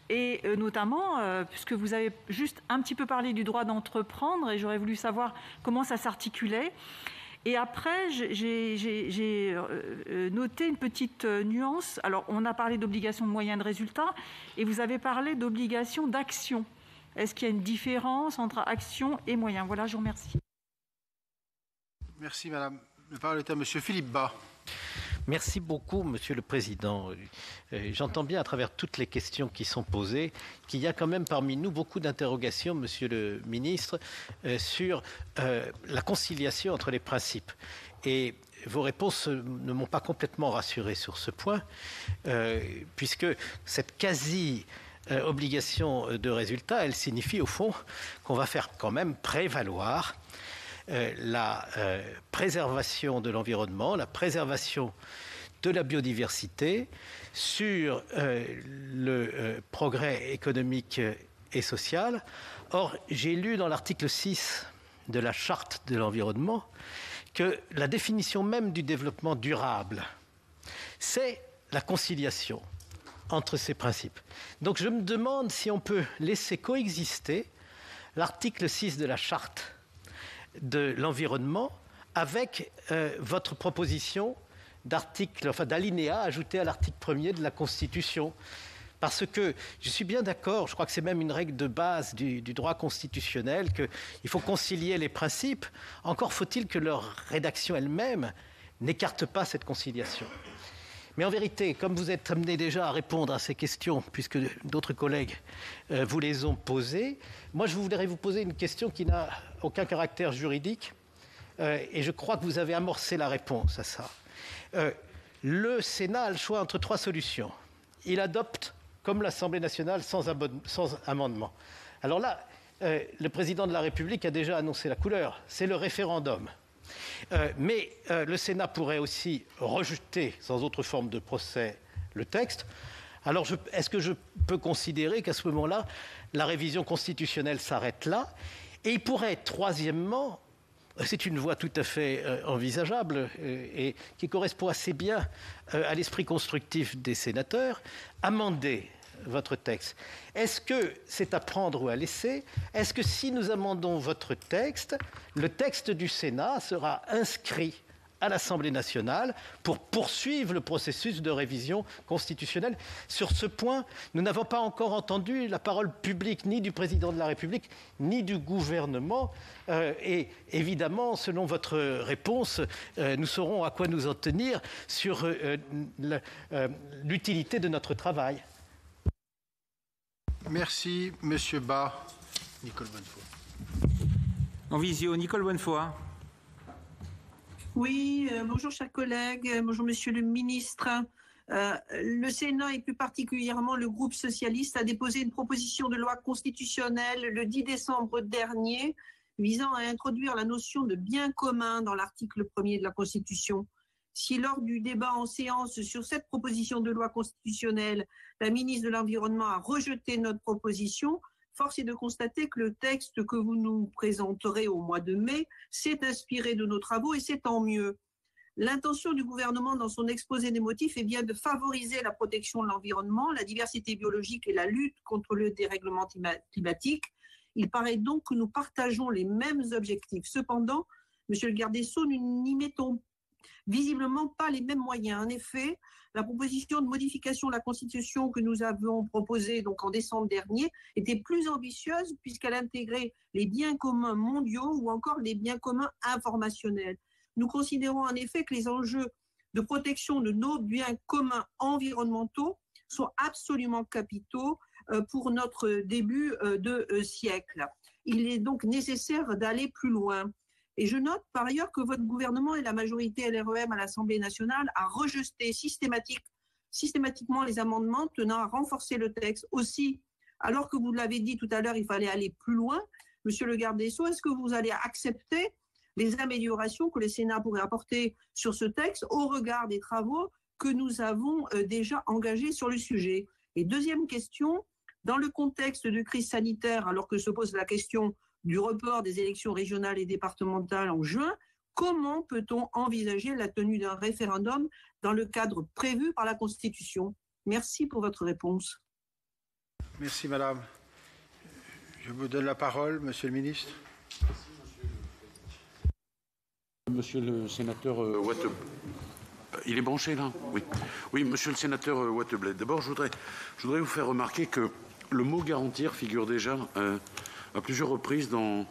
Et notamment, puisque vous avez juste un petit peu parlé du droit d'entreprendre, et j'aurais voulu savoir comment ça s'articulait. Et après, j'ai noté une petite nuance. Alors, on a parlé d'obligation de moyens de résultat, et vous avez parlé d'obligation d'action. Est-ce qu'il y a une différence entre action et moyens? Voilà, je vous remercie. Merci, Madame. La parole est à Monsieur Philippe Bas. Merci beaucoup, Monsieur le Président. J'entends bien à travers toutes les questions qui sont posées qu'il y a quand même parmi nous beaucoup d'interrogations, Monsieur le Ministre, sur la conciliation entre les principes. Et vos réponses ne m'ont pas complètement rassuré sur ce point, puisque cette quasi-obligation de résultat, elle signifie au fond qu'on va faire quand même prévaloir la préservation de l'environnement, la préservation de la biodiversité sur le progrès économique et social. Or, j'ai lu dans l'article 6 de la Charte de l'environnement que la définition même du développement durable, c'est la conciliation entre ces principes. Donc, je me demande si on peut laisser coexister l'article 6 de la Charte de l'environnement avec votre proposition d'alinéa ajouté à l'article 1er de la Constitution. Parce que je suis bien d'accord, je crois que c'est même une règle de base du droit constitutionnel, qu'il faut concilier les principes. Encore faut-il que leur rédaction elle-même n'écarte pas cette conciliation. Mais en vérité, comme vous êtes amené déjà à répondre à ces questions, puisque d'autres collègues vous les ont posées, moi je voudrais vous poser une question qui n'a aucun caractère juridique, et je crois que vous avez amorcé la réponse à ça. Le Sénat a le choix entre 3 solutions. Il adopte, comme l'Assemblée nationale, sans amendement. Alors là, le président de la République a déjà annoncé la couleur, c'est le référendum. Mais le Sénat pourrait aussi rejeter, sans autre forme de procès, le texte. Alors, est-ce que je peux considérer qu'à ce moment-là, la révision constitutionnelle s'arrête là? Et il pourrait, troisièmement, c'est une voie tout à fait envisageable et qui correspond assez bien à l'esprit constructif des sénateurs, amender votre texte. Est-ce que c'est à prendre ou à laisser? Est-ce que si nous amendons votre texte, le texte du Sénat sera inscrit à l'Assemblée nationale pour poursuivre le processus de révision constitutionnelle? Sur ce point, nous n'avons pas encore entendu la parole publique ni du président de la République ni du gouvernement. Et évidemment, selon votre réponse, nous saurons à quoi nous en tenir sur l'utilité de notre travail. Merci, Monsieur Bas. Nicole Bonnefoy. En visio, Nicole Bonnefoy. Oui, bonjour chers collègues, bonjour Monsieur le Ministre. Le Sénat et plus particulièrement le groupe socialiste a déposé une proposition de loi constitutionnelle le 10 décembre dernier visant à introduire la notion de bien commun dans l'article 1er de la Constitution. Si lors du débat en séance sur cette proposition de loi constitutionnelle, la ministre de l'Environnement a rejeté notre proposition, force est de constater que le texte que vous nous présenterez au mois de mai s'est inspiré de nos travaux et c'est tant mieux. L'intention du gouvernement dans son exposé des motifs est bien de favoriser la protection de l'environnement, la diversité biologique et la lutte contre le dérèglement climatique. Il paraît donc que nous partageons les mêmes objectifs. Cependant, Monsieur le garde des Sceaux, nous n'y mettons visiblement pas les mêmes moyens. En effet, la proposition de modification de la Constitution que nous avons proposée donc en décembre dernier était plus ambitieuse puisqu'elle intégrait les biens communs mondiaux ou encore les biens communs informationnels. Nous considérons en effet que les enjeux de protection de nos biens communs environnementaux sont absolument capitaux pour notre début de siècle. Il est donc nécessaire d'aller plus loin. Et je note par ailleurs que votre gouvernement et la majorité LREM à l'Assemblée nationale a rejeté systématiquement les amendements tenant à renforcer le texte. Aussi, alors que vous l'avez dit tout à l'heure, il fallait aller plus loin, Monsieur le garde des Sceaux, est-ce que vous allez accepter les améliorations que le Sénat pourrait apporter sur ce texte au regard des travaux que nous avons déjà engagés sur le sujet? Et deuxième question, dans le contexte de crise sanitaire, alors que se pose la question du report des élections régionales et départementales en juin, comment peut-on envisager la tenue d'un référendum dans le cadre prévu par la Constitution? Merci pour votre réponse. Merci, Madame. Je vous donne la parole, Monsieur le Ministre. Monsieur le sénateur Wattebled. Il est branché là? Oui. Oui, monsieur le sénateur Wattebled. D'abord, je voudrais vous faire remarquer que le mot garantir figure déjà à plusieurs reprises dans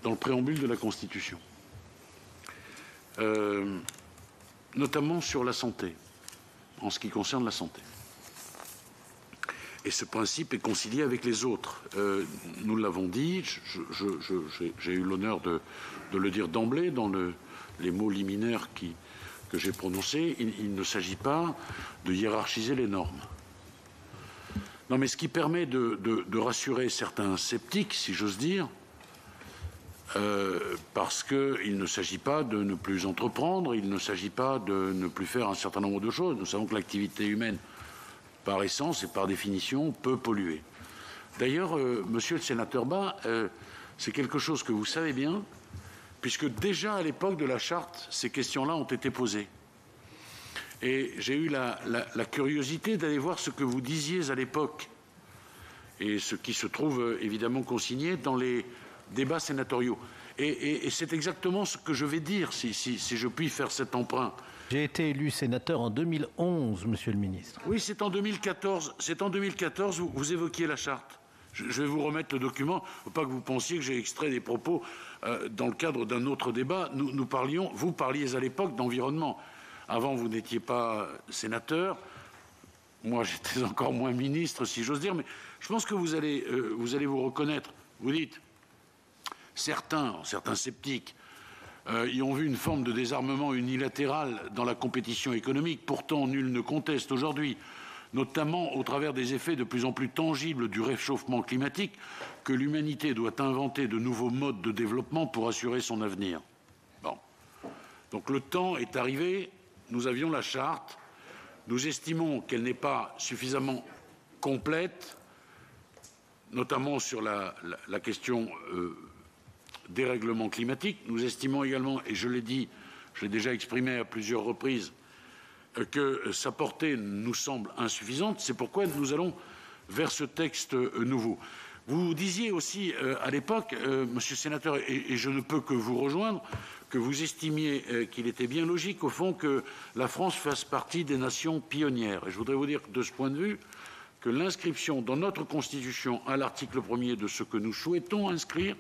le préambule de la Constitution, notamment sur la santé, en ce qui concerne la santé. Et ce principe est concilié avec les autres. Nous l'avons dit, j'ai eu l'honneur de le dire d'emblée dans les mots liminaires que j'ai prononcés. Il ne s'agit pas de hiérarchiser les normes. Non, mais ce qui permet de rassurer certains sceptiques, si j'ose dire, parce qu'il ne s'agit pas de ne plus entreprendre, il ne s'agit pas de ne plus faire un certain nombre de choses. Nous savons que l'activité humaine, par essence et par définition, peut polluer. D'ailleurs, monsieur le sénateur Bas, c'est quelque chose que vous savez bien, puisque déjà à l'époque de la charte, ces questions-là ont été posées. Et j'ai eu la curiosité d'aller voir ce que vous disiez à l'époque, et ce qui se trouve évidemment consigné dans les débats sénatoriaux. Et c'est exactement ce que je vais dire, si je puis faire cet emprunt. J'ai été élu sénateur en 2011, monsieur le ministre. Oui, c'est en 2014. C'est en 2014, vous évoquiez la charte. Je vais vous remettre le document. Il ne faut pas que vous pensiez que j'ai extrait des propos dans le cadre d'un autre débat. Vous parliez à l'époque d'environnement. Avant, vous n'étiez pas sénateur. Moi, j'étais encore moins ministre, si j'ose dire. Mais je pense que vous allez vous reconnaître. Vous dites, certains sceptiques, y ont vu une forme de désarmement unilatéral dans la compétition économique. Pourtant, nul ne conteste aujourd'hui, notamment au travers des effets de plus en plus tangibles du réchauffement climatique, que l'humanité doit inventer de nouveaux modes de développement pour assurer son avenir. Bon. Donc le temps est arrivé, nous avions la charte, nous estimons qu'elle n'est pas suffisamment complète, notamment sur la question dérèglement climatique. Nous estimons également, et je l'ai dit, je l'ai déjà exprimé à plusieurs reprises, que sa portée nous semble insuffisante. C'est pourquoi nous allons vers ce texte nouveau. Vous disiez aussi à l'époque, monsieur le sénateur, et je ne peux que vous rejoindre, que vous estimiez qu'il était bien logique, au fond, que la France fasse partie des nations pionnières. Et je voudrais vous dire, de ce point de vue, que l'inscription dans notre Constitution à l'article 1er de ce que nous souhaitons inscrire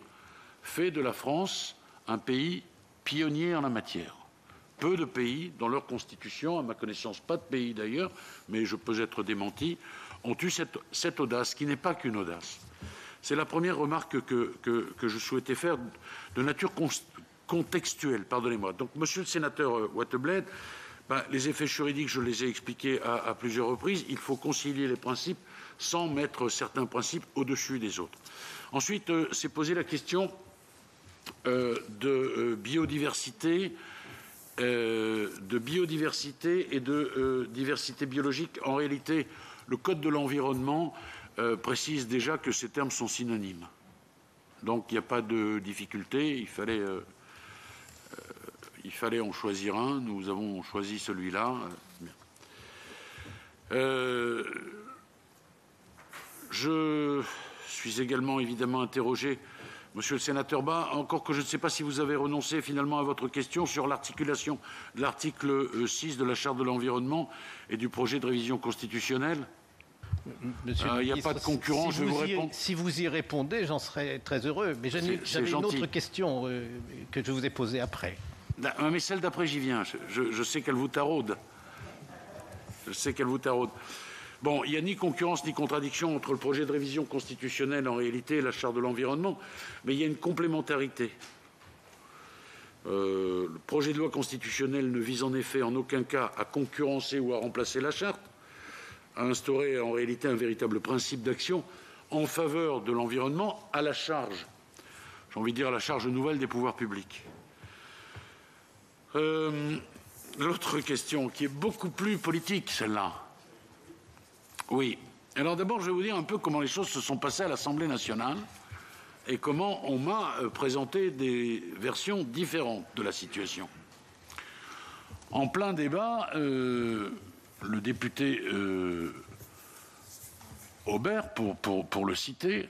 fait de la France un pays pionnier en la matière. Peu de pays, dans leur Constitution, à ma connaissance pas de pays d'ailleurs, mais je peux être démenti, ont eu cette audace, qui n'est pas qu'une audace. C'est la première remarque que je souhaitais faire de nature contextuelle, pardonnez-moi. Donc, monsieur le sénateur Wattebled, les effets juridiques, je les ai expliqués à plusieurs reprises. Il faut concilier les principes sans mettre certains principes au-dessus des autres. Ensuite, s'est posée la question de biodiversité et de diversité biologique. En réalité, le Code de l'environnement précise déjà que ces termes sont synonymes. Donc, il n'y a pas de difficulté. Il fallait en choisir un. Nous avons choisi celui-là. Je suis également évidemment interrogé, monsieur le sénateur Bas, encore que je ne sais pas si vous avez renoncé finalement à votre question sur l'articulation de l'article 6 de la Charte de l'environnement et du projet de révision constitutionnelle. Il n'y a pas de concurrence, je vous réponds. Si vous y répondez, j'en serais très heureux. Mais j'avais une autre question que je vous ai posée après. Mais celle d'après, j'y viens. Je sais qu'elle vous taraude. Bon, il n'y a ni concurrence ni contradiction entre le projet de révision constitutionnelle en réalité et la Charte de l'environnement, mais il y a une complémentarité. Le projet de loi constitutionnelle ne vise en effet en aucun cas à concurrencer ou à remplacer la Charte, à instaurer en réalité un véritable principe d'action en faveur de l'environnement à la charge, j'ai envie de dire à la charge nouvelle des pouvoirs publics. L'autre question, qui est beaucoup plus politique, celle-là. Oui. Alors d'abord, je vais vous dire un peu comment les choses se sont passées à l'Assemblée nationale et comment on m'a présenté des versions différentes de la situation. En plein débat, le député Aubert, pour le citer,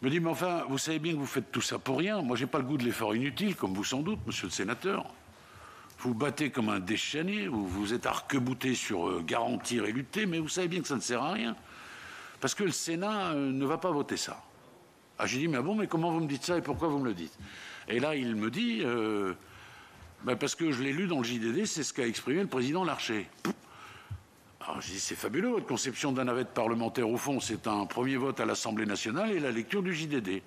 me dit « Mais enfin, vous savez bien que vous faites tout ça pour rien. Moi, je n'ai pas le goût de l'effort inutile, comme vous sans doute, monsieur le sénateur. Vous battez comme un déchaîné, vous êtes arc-bouté sur garantir et lutter, mais vous savez bien que ça ne sert à rien. Parce que le Sénat ne va pas voter ça. » Ah, j'ai dit « Mais bon, mais comment vous me dites ça et pourquoi vous me le dites ?» Et là, il me dit parce que je l'ai lu dans le JDD, c'est ce qu'a exprimé le président Larcher. Alors, je dis, c'est fabuleux, votre conception d'un navette parlementaire, au fond, c'est un premier vote à l'Assemblée nationale et la lecture du JDD.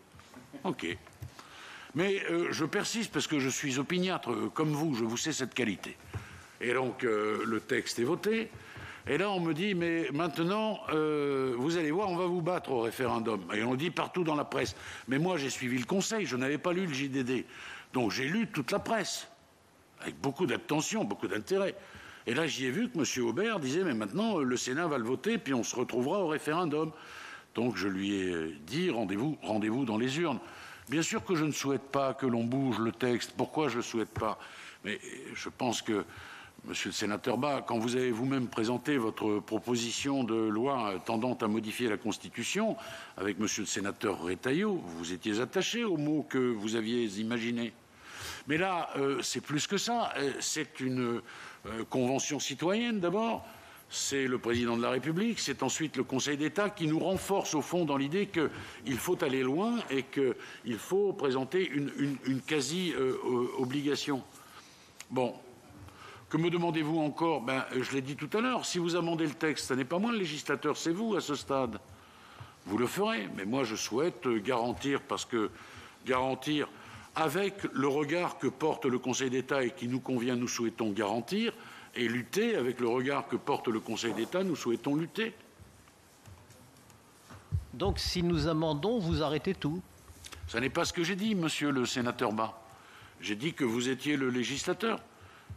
OK. Mais je persiste parce que je suis opiniâtre, comme vous, je vous sais cette qualité. Et donc, le texte est voté. Et là, on me dit, mais maintenant, vous allez voir, on va vous battre au référendum. Et on le dit partout dans la presse. Mais moi, j'ai suivi le Conseil, je n'avais pas lu le JDD. Donc, j'ai lu toute la presse, avec beaucoup d'attention, beaucoup d'intérêt. Et là, j'y ai vu que M. Aubert disait « Mais maintenant, le Sénat va le voter, puis on se retrouvera au référendum. » Donc, je lui ai dit « Rendez-vous dans les urnes. » Bien sûr que je ne souhaite pas que l'on bouge le texte. Pourquoi je ne le souhaite pas? Mais je pense que, monsieur le sénateur Bas, quand vous avez vous-même présenté votre proposition de loi tendant à modifier la Constitution, avec monsieur le sénateur Retailleau, vous étiez attaché aux mots que vous aviez imaginés. Mais là, c'est plus que ça. C'est une convention citoyenne, d'abord. C'est le président de la République. C'est ensuite le Conseil d'État qui nous renforce, au fond, dans l'idée qu'il faut aller loin et qu'il faut présenter une quasi-obligation. Bon. Que me demandez-vous encore? Je l'ai dit tout à l'heure, si vous amendez le texte, ce n'est pas moi le législateur, c'est vous à ce stade. Vous le ferez, mais moi je souhaite garantir, parce que garantir avec le regard que porte le Conseil d'État et qui nous convient, nous souhaitons garantir, et lutter avec le regard que porte le Conseil d'État, nous souhaitons lutter. Donc si nous amendons, vous arrêtez tout? Ce n'est pas ce que j'ai dit, monsieur le sénateur Bas. J'ai dit que vous étiez le législateur.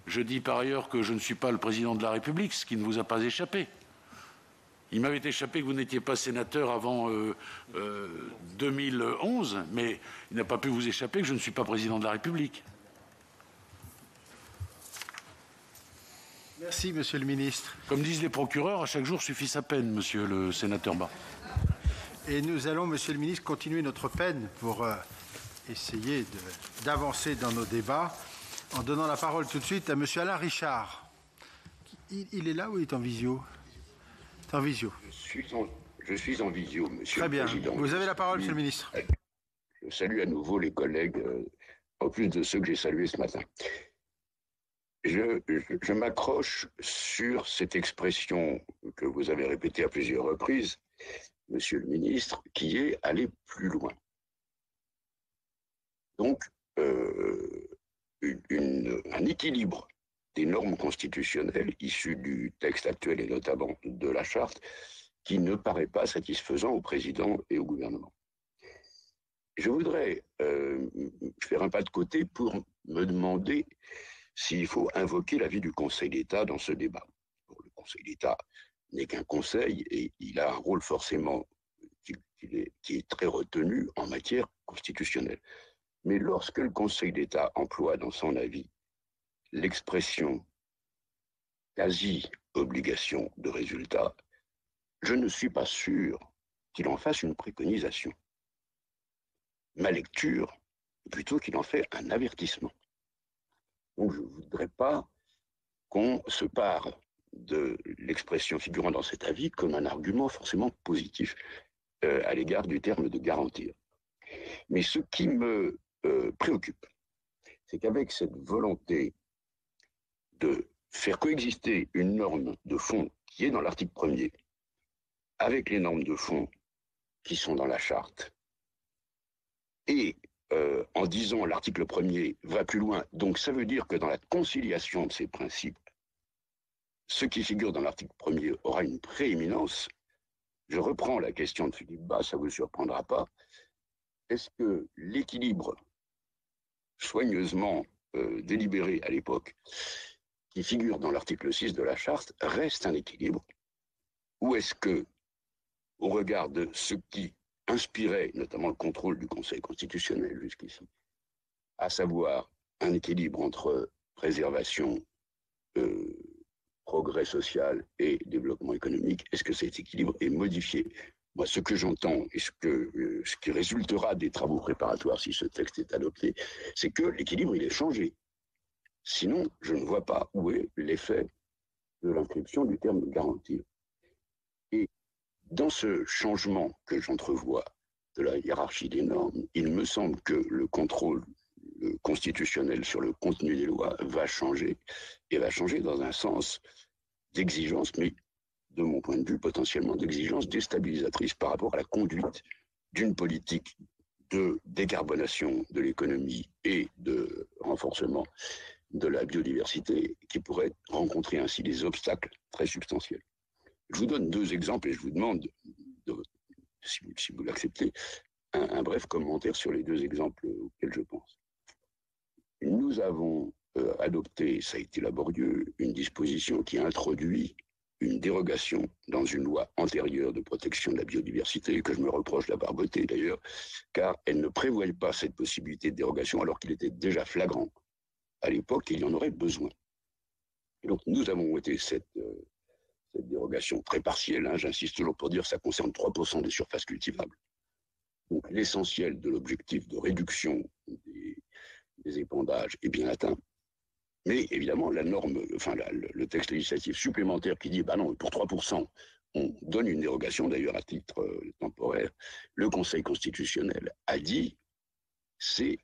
Je dis par ailleurs que je ne suis pas le président de la République, ce qui ne vous a pas échappé. Il m'avait échappé que vous n'étiez pas sénateur avant 2011, mais il n'a pas pu vous échapper que je ne suis pas président de la République. Merci, monsieur le ministre. Comme disent les procureurs, à chaque jour suffit sa peine, monsieur le sénateur Bas. Et nous allons, monsieur le ministre, continuer notre peine pour essayer d'avancer dans nos débats en donnant la parole tout de suite à monsieur Alain Richard. Il est là ou il est en visio? C'est en visio. Je suis en visio, monsieur le président. Très bien. Vous avez la parole, monsieur le ministre. Je salue à nouveau les collègues, en plus de ceux que j'ai salués ce matin. Je m'accroche sur cette expression que vous avez répétée à plusieurs reprises, monsieur le ministre, qui est aller plus loin. Donc, un équilibre des normes constitutionnelles issues du texte actuel et notamment de la charte qui ne paraît pas satisfaisant au président et au gouvernement. Je voudrais faire un pas de côté pour me demander s'il faut invoquer l'avis du Conseil d'État dans ce débat. Bon, le Conseil d'État n'est qu'un conseil et il a un rôle forcément qui est très retenu en matière constitutionnelle. Mais lorsque le Conseil d'État emploie dans son avis l'expression quasi-obligation de résultat, je ne suis pas sûr qu'il en fasse une préconisation. Ma lecture, plutôt qu'il en fait un avertissement. Donc je ne voudrais pas qu'on se pare de l'expression figurant dans cet avis comme un argument forcément positif à l'égard du terme de garantir. Mais ce qui me préoccupe, c'est qu'avec cette volonté de faire coexister une norme de fond qui est dans l'article 1er avec les normes de fond qui sont dans la charte, et en disant l'article 1er va plus loin, donc ça veut dire que dans la conciliation de ces principes, ce qui figure dans l'article 1er aura une prééminence. Je reprends la question de Philippe Bas, ça ne vous surprendra pas. Est-ce que l'équilibre soigneusement délibéré à l'époque, qui figure dans l'article 6 de la charte, reste un équilibre? Ou est-ce que, au regard de ce qui inspirait notamment le contrôle du Conseil constitutionnel jusqu'ici, à savoir un équilibre entre préservation, progrès social et développement économique, est-ce que cet équilibre est modifié? Moi, ce que j'entends et ce qui résultera des travaux préparatoires si ce texte est adopté, c'est que l'équilibre, il est changé. Sinon, je ne vois pas où est l'effet de l'inscription du terme garantir. Et dans ce changement que j'entrevois de la hiérarchie des normes, il me semble que le contrôle constitutionnel sur le contenu des lois va changer, et va changer dans un sens d'exigence, mais de mon point de vue, potentiellement d'exigence déstabilisatrice par rapport à la conduite d'une politique de décarbonation de l'économie et de renforcement de la biodiversité qui pourrait rencontrer ainsi des obstacles très substantiels. Je vous donne deux exemples et je vous demande, si vous l'acceptez, un bref commentaire sur les deux exemples auxquels je pense. Nous avons adopté, ça a été laborieux, une disposition qui introduit une dérogation dans une loi antérieure de protection de la biodiversité, que je me reproche d'avoir votée d'ailleurs, car elle ne prévoyait pas cette possibilité de dérogation alors qu'il était déjà flagrant à l'époque qu'il y en aurait besoin. Et donc nous avons voté cette dérogation très partielle, hein, j'insiste toujours pour dire que ça concerne 3% des surfaces cultivables. Donc l'essentiel de l'objectif de réduction des épandages est bien atteint. Mais évidemment, la norme, enfin le texte législatif supplémentaire qui dit, bah non, pour 3%, on donne une dérogation, d'ailleurs à titre temporaire, le Conseil constitutionnel a dit, c'est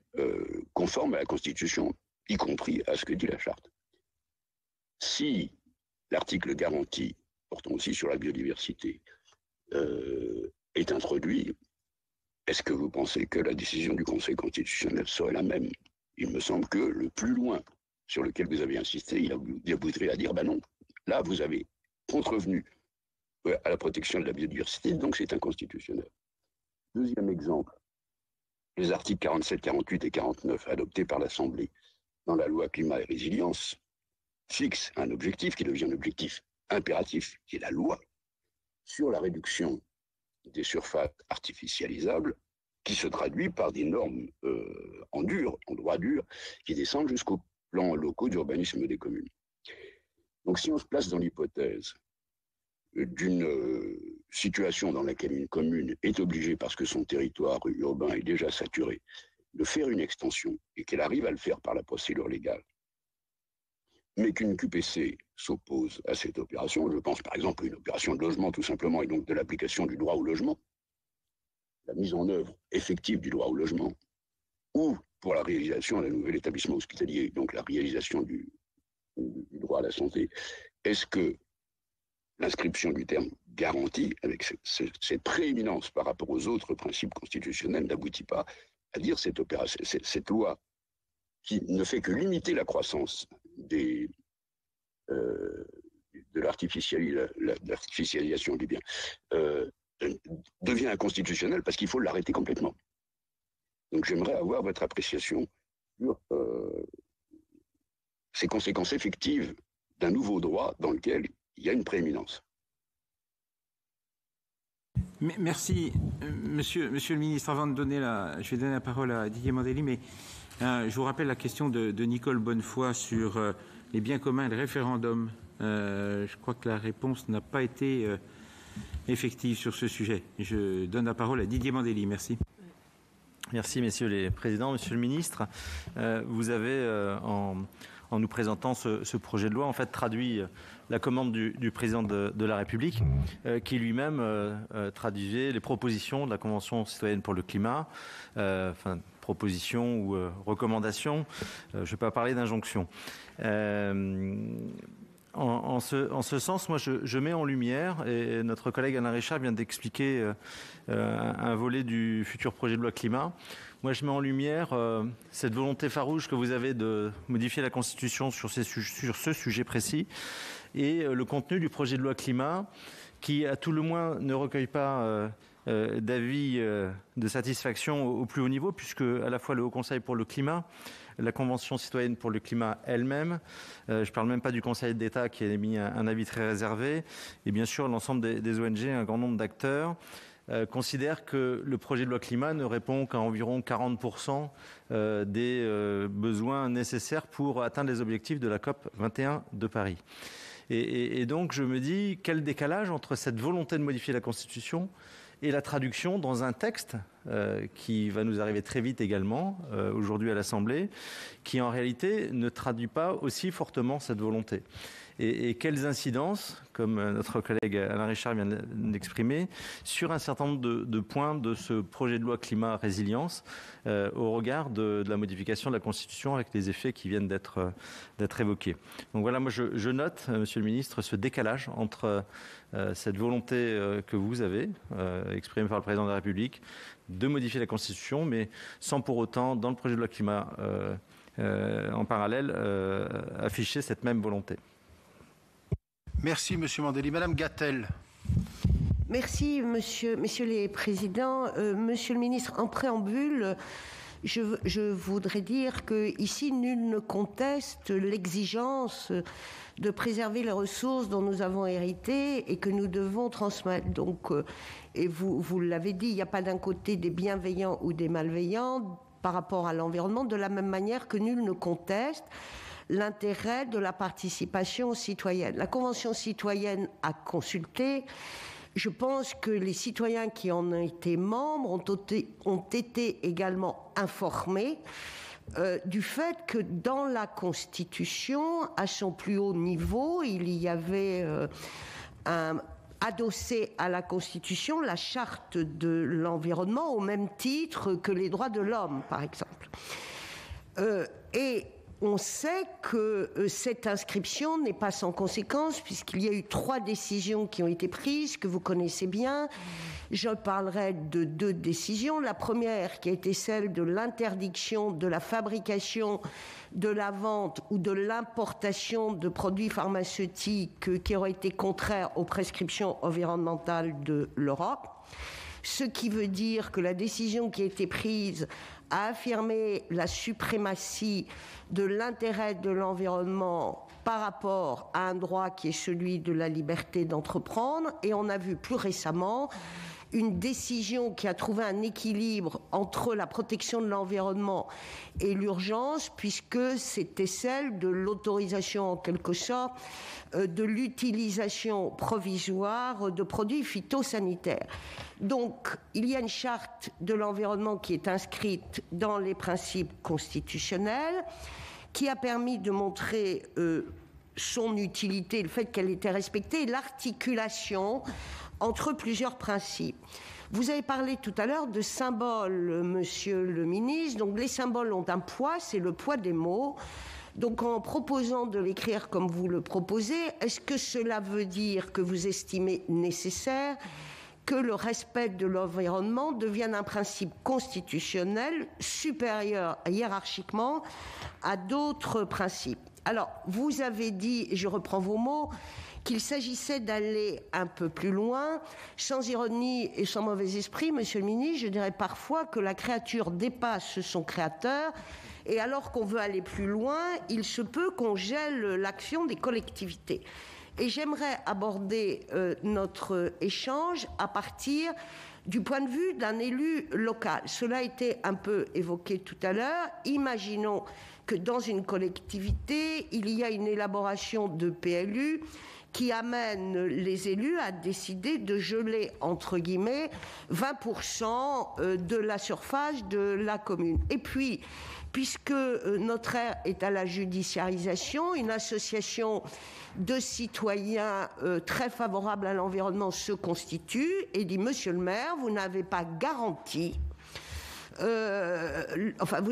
conforme à la Constitution, y compris à ce que dit la Charte. Si l'article garantie, portant aussi sur la biodiversité, est introduit, est-ce que vous pensez que la décision du Conseil constitutionnel serait la même? Il me semble que le plus loin sur lequel vous avez insisté, il aboutit à dire, ben non, là vous avez contrevenu à la protection de la biodiversité, donc c'est inconstitutionnel. Deuxième exemple, les articles 47, 48 et 49 adoptés par l'Assemblée dans la loi climat et résilience fixent un objectif qui devient un objectif impératif, qui est la loi, sur la réduction des surfaces artificialisables, qui se traduit par des normes en droit dur, qui descendent jusqu'aux plans locaux d'urbanisme des communes. Donc si on se place dans l'hypothèse d'une situation dans laquelle une commune est obligée, parce que son territoire urbain est déjà saturé, de faire une extension et qu'elle arrive à le faire par la procédure légale, mais qu'une QPC s'oppose à cette opération, je pense par exemple à une opération de logement tout simplement, et donc de l'application du droit au logement, la mise en œuvre effective du droit au logement, ou pour la réalisation d'un nouvel établissement hospitalier, donc la réalisation du droit à la santé, est-ce que l'inscription du terme garantie, avec cette prééminence par rapport aux autres principes constitutionnels, n'aboutit pas à dire cette loi qui ne fait que limiter la croissance de l'artificialisation des biens, devient inconstitutionnelle parce qu'il faut l'arrêter complètement. Donc j'aimerais avoir votre appréciation sur ces conséquences effectives d'un nouveau droit dans lequel il y a une prééminence. Merci, monsieur le ministre. Avant de donner je vais donner la parole à Didier Mandelli, mais je vous rappelle la question de Nicole Bonnefoy sur les biens communs et le référendum. Je crois que la réponse n'a pas été effective sur ce sujet. Je donne la parole à Didier Mandelli. Merci. Merci, messieurs les présidents. Monsieur le ministre, vous avez, en nous présentant ce projet de loi, en fait, traduit la commande du président de la République, qui lui-même traduisait les propositions de la Convention citoyenne pour le climat, propositions ou recommandations, je ne vais pas parler d'injonction. En ce sens, moi, je mets en lumière, et notre collègue Alain Richard vient d'expliquer un volet du futur projet de loi climat. Moi, je mets en lumière cette volonté farouche que vous avez de modifier la Constitution sur ce sujet précis, et le contenu du projet de loi climat, qui, à tout le moins, ne recueille pas d'avis de satisfaction au plus haut niveau, puisque à la fois le Haut Conseil pour le climat, la Convention citoyenne pour le climat elle-même, je ne parle même pas du Conseil d'État qui a émis un avis très réservé, et bien sûr l'ensemble des ONG, un grand nombre d'acteurs, considèrent que le projet de loi climat ne répond qu'à environ 40% des besoins nécessaires pour atteindre les objectifs de la COP 21 de Paris. Et donc je me dis, quel décalage entre cette volonté de modifier la Constitution et la traduction dans un texte qui va nous arriver très vite également, aujourd'hui à l'Assemblée, qui en réalité ne traduit pas aussi fortement cette volonté. Et quelles incidences, comme notre collègue Alain Richard vient d'exprimer, sur un certain nombre de points de ce projet de loi climat résilience au regard de la modification de la Constitution avec les effets qui viennent d'être évoqués. Donc voilà, moi je note, Monsieur le Ministre, ce décalage entre cette volonté que vous avez exprimée par le Président de la République de modifier la Constitution, mais sans pour autant, dans le projet de loi climat en parallèle, afficher cette même volonté. Merci, Monsieur Mandelli. Madame Gatel. Merci, messieurs les présidents. Monsieur le ministre, en préambule, je voudrais dire qu'ici, nul ne conteste l'exigence de préserver les ressources dont nous avons hérité et que nous devons transmettre. Donc, et vous l'avez dit, il n'y a pas d'un côté des bienveillants ou des malveillants par rapport à l'environnement, de la même manière que nul ne conteste l'intérêt de la participation citoyenne. La Convention citoyenne a consulté. Je pense que les citoyens qui en ont été membres ont été également informés du fait que dans la Constitution, à son plus haut niveau, il y avait adossé à la Constitution la charte de l'environnement au même titre que les droits de l'homme, par exemple. Et on sait que cette inscription n'est pas sans conséquence, puisqu'il y a eu 3 décisions qui ont été prises, que vous connaissez bien. Je parlerai de 2 décisions. La première, qui a été celle de l'interdiction de la fabrication, de la vente ou de l'importation de produits pharmaceutiques qui auraient été contraires aux prescriptions environnementales de l'Europe. Ce qui veut dire que la décision qui a été prise a affirmé la suprématie de l'intérêt de l'environnement par rapport à un droit qui est celui de la liberté d'entreprendre. Et on a vu plus récemment une décision qui a trouvé un équilibre entre la protection de l'environnement et l'urgence, puisque c'était celle de l'autorisation en quelque sorte de l'utilisation provisoire de produits phytosanitaires. Donc, il y a une charte de l'environnement qui est inscrite dans les principes constitutionnels, qui a permis de montrer son utilité, le fait qu'elle était respectée, et l'articulation entre plusieurs principes. Vous avez parlé tout à l'heure de symboles, monsieur le ministre. Donc, les symboles ont un poids, c'est le poids des mots. Donc, en proposant de l'écrire comme vous le proposez, est-ce que cela veut dire que vous estimez nécessaire que le respect de l'environnement devienne un principe constitutionnel supérieur hiérarchiquement à d'autres principes? Alors, vous avez dit, et je reprends vos mots, qu'il s'agissait d'aller un peu plus loin. Sans ironie et sans mauvais esprit, monsieur le ministre, je dirais parfois que la créature dépasse son créateur, et alors qu'on veut aller plus loin, il se peut qu'on gèle l'action des collectivités. Et j'aimerais aborder notre échange à partir du point de vue d'un élu local. Cela a été un peu évoqué tout à l'heure. Imaginons que dans une collectivité, il y a une élaboration de PLU qui amène les élus à décider de geler, entre guillemets, 20% de la surface de la commune. Et puis, puisque notre ère est à la judiciarisation, une association de citoyens très favorable à l'environnement se constitue et dit « Monsieur le maire, vous n'avez pas garanti, vous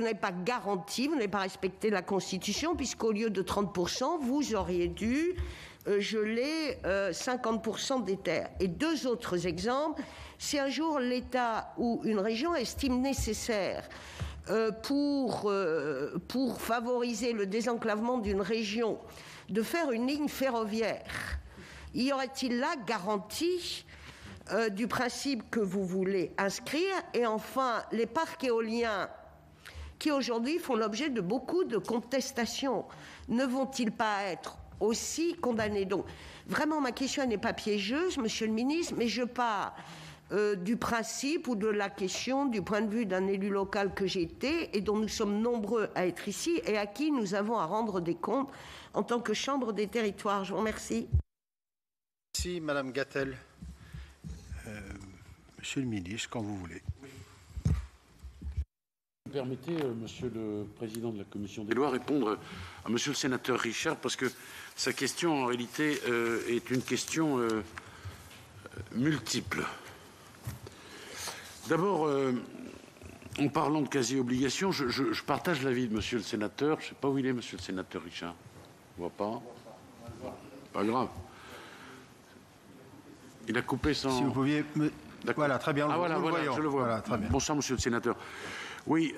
n'avez pas respecté la Constitution, puisqu'au lieu de 30%, vous auriez dû geler 50% des terres. » Et 2 autres exemples, si un jour l'État ou une région estime nécessaire pour favoriser le désenclavement d'une région de faire une ligne ferroviaire, y aurait-il là garantie du principe que vous voulez inscrire? Et enfin, les parcs éoliens qui aujourd'hui font l'objet de beaucoup de contestations, ne vont-ils pas être aussi condamnés? Donc, vraiment, ma question n'est pas piégeuse, monsieur le ministre, mais je pars du principe ou de la question du point de vue d'un élu local que j'ai été et dont nous sommes nombreux à être ici et à qui nous avons à rendre des comptes en tant que Chambre des territoires. Je vous remercie. Merci, Madame Gatel. Monsieur le ministre, quand vous voulez. Permettez, Monsieur le Président de la Commission des lois, répondre à Monsieur le Sénateur Richard, parce que sa question, en réalité, est une question multiple. D'abord, en parlant de quasi-obligation, je partage l'avis de Monsieur le Sénateur. Je ne sais pas où il est, Monsieur le Sénateur Richard. On ne voit pas. Pas grave. Il a coupé son... Si vous pouviez... Voilà, très bien. Voilà, je le vois. Voilà, très bien. Bonsoir, Monsieur le Sénateur. Oui,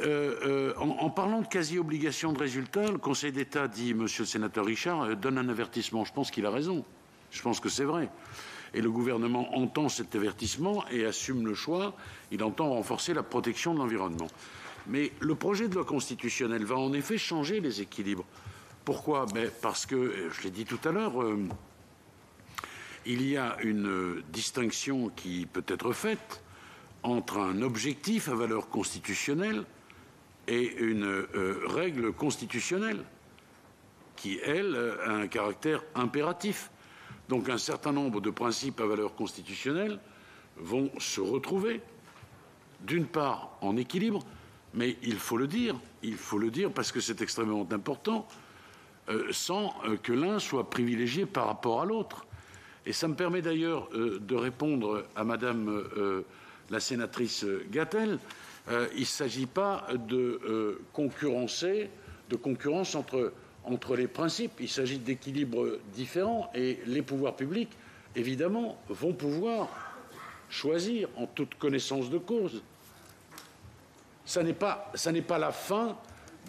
en parlant de quasi-obligation de résultat, le Conseil d'État, dit Monsieur le Sénateur Richard, donne un avertissement. Je pense qu'il a raison. Je pense que c'est vrai. Et le gouvernement entend cet avertissement et assume le choix. Il entend renforcer la protection de l'environnement. Mais le projet de loi constitutionnelle va en effet changer les équilibres. Pourquoi? Parce que, je l'ai dit tout à l'heure, il y a une distinction qui peut être faite entre un objectif à valeur constitutionnelle et une règle constitutionnelle qui, elle, a un caractère impératif. Donc un certain nombre de principes à valeur constitutionnelle vont se retrouver, d'une part en équilibre, mais il faut le dire parce que c'est extrêmement important, sans que l'un soit privilégié par rapport à l'autre. Et ça me permet d'ailleurs de répondre à Madame la sénatrice Gatel. Il ne s'agit pas de concurrencer de concurrence entre les principes. Il s'agit d'équilibres différents et les pouvoirs publics, évidemment, vont pouvoir choisir en toute connaissance de cause. Ça n'est pas la fin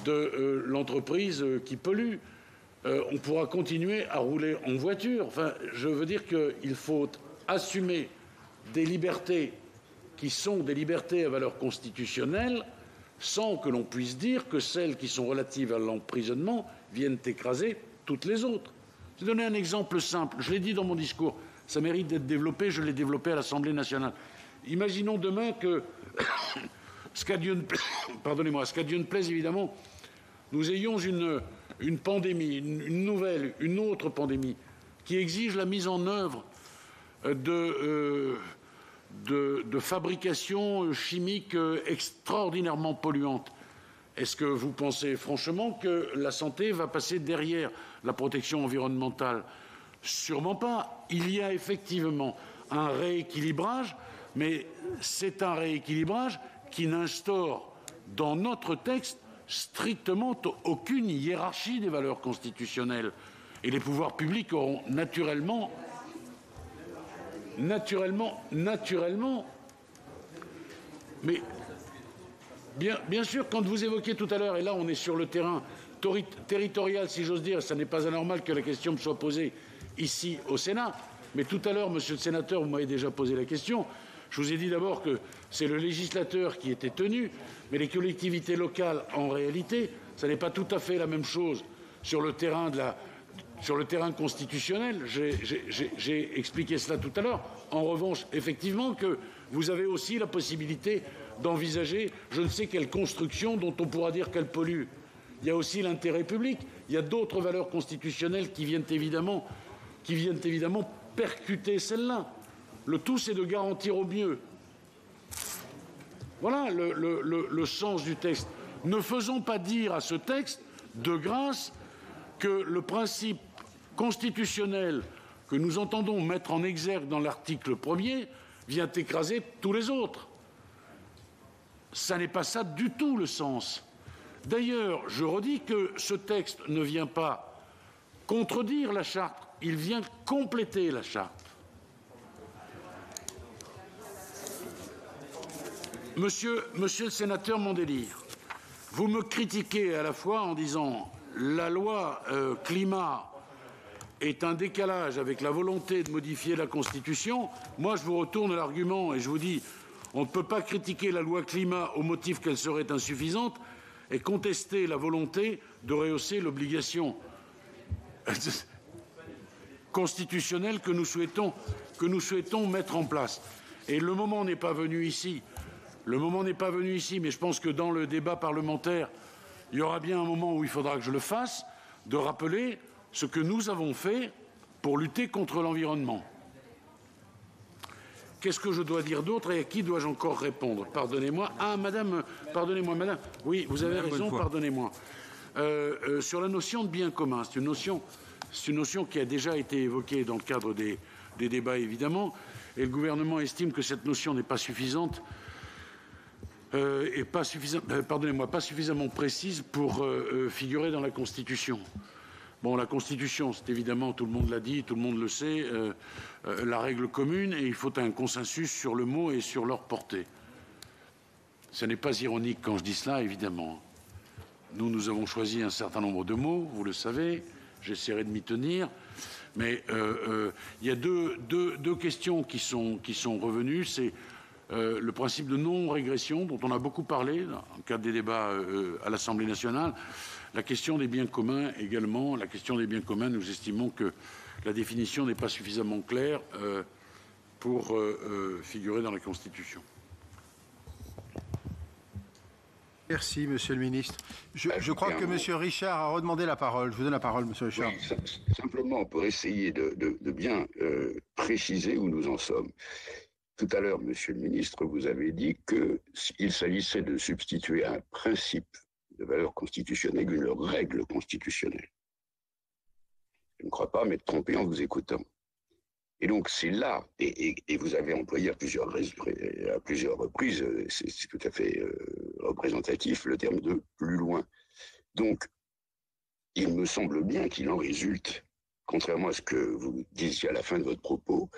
de l'entreprise qui pollue. On pourra continuer à rouler en voiture. Enfin, je veux dire qu'il faut assumer des libertés qui sont des libertés à valeur constitutionnelle sans que l'on puisse dire que celles qui sont relatives à l'emprisonnement viennent écraser toutes les autres. Je vais donner un exemple simple. Je l'ai dit dans mon discours. Ça mérite d'être développé. Je l'ai développé à l'Assemblée nationale. Imaginons demain que, ce qu'à Dieu ne plaise, évidemment, nous ayons une pandémie, une autre pandémie, qui exige la mise en œuvre de fabrication chimique extraordinairement polluante. Est-ce que vous pensez franchement que la santé va passer derrière la protection environnementale? Sûrement pas. Il y a effectivement un rééquilibrage, mais c'est un rééquilibrage qui n'instaure dans notre texte strictement aucune hiérarchie des valeurs constitutionnelles. Et les pouvoirs publics auront naturellement, mais bien sûr, quand vous évoquez tout à l'heure, et là on est sur le terrain territorial, si j'ose dire, ça n'est pas anormal que la question me soit posée ici au Sénat, mais tout à l'heure, monsieur le sénateur, vous m'avez déjà posé la question. Je vous ai dit d'abord que c'est le législateur qui était tenu, mais les collectivités locales, en réalité, ça n'est pas tout à fait la même chose sur le terrain constitutionnel. J'ai expliqué cela tout à l'heure. En revanche, effectivement, que vous avez aussi la possibilité d'envisager je ne sais quelle construction dont on pourra dire qu'elle pollue. Il y a aussi l'intérêt public. Il y a d'autres valeurs constitutionnelles qui viennent évidemment percuter celle-là. Le tout, c'est de garantir au mieux. Voilà le sens du texte. Ne faisons pas dire à ce texte, de grâce, que le principe constitutionnel que nous entendons mettre en exergue dans l'article 1er vient écraser tous les autres. Ça n'est pas ça du tout le sens. D'ailleurs, je redis que ce texte ne vient pas contredire la charte, il vient compléter la charte. Monsieur le sénateur Mandélire, vous me critiquez à la fois en disant la loi climat est un décalage avec la volonté de modifier la Constitution. Moi, je vous retourne l'argument et je vous dis on ne peut pas critiquer la loi climat au motif qu'elle serait insuffisante et contester la volonté de rehausser l'obligation constitutionnelle que nous souhaitons mettre en place. Et le moment n'est pas venu ici. Mais je pense que dans le débat parlementaire, il y aura bien un moment où il faudra que je le fasse, de rappeler ce que nous avons fait pour lutter contre l'environnement. Qu'est-ce que je dois dire d'autre et à qui dois-je encore répondre? Pardonnez-moi. Ah, madame, pardonnez-moi, madame. Oui, vous avez raison, pardonnez-moi. Sur la notion de bien commun, c'est une notion qui a déjà été évoquée dans le cadre des débats, évidemment, et le gouvernement estime que cette notion n'est pas suffisante et pas suffisamment précise pour figurer dans la Constitution. Bon, la Constitution, c'est évidemment, tout le monde l'a dit, tout le monde le sait, la règle commune, et il faut un consensus sur le mot et sur leur portée. Ce n'est pas ironique quand je dis cela, évidemment. Nous avons choisi un certain nombre de mots, vous le savez, j'essaierai de m'y tenir, mais il y a deux questions qui sont revenues, c'est le principe de non-régression, dont on a beaucoup parlé dans le cadre des débats à l'Assemblée nationale. La question des biens communs également. La question des biens communs, nous estimons que la définition n'est pas suffisamment claire pour figurer dans la Constitution. Merci, Monsieur le Ministre. Je crois que Monsieur Richard a redemandé la parole. Je vous donne la parole, Monsieur Richard. Oui, simplement pour essayer de bien préciser où nous en sommes. Tout à l'heure, Monsieur le Ministre, vous avez dit qu'il s'agissait de substituer à un principe de valeur constitutionnelle une règle constitutionnelle. Je ne crois pas m'être trompé en vous écoutant. Et donc c'est là, et vous avez employé à plusieurs reprises, c'est tout à fait représentatif, le terme de plus loin. Donc il me semble bien qu'il en résulte, contrairement à ce que vous disiez à la fin de votre propos,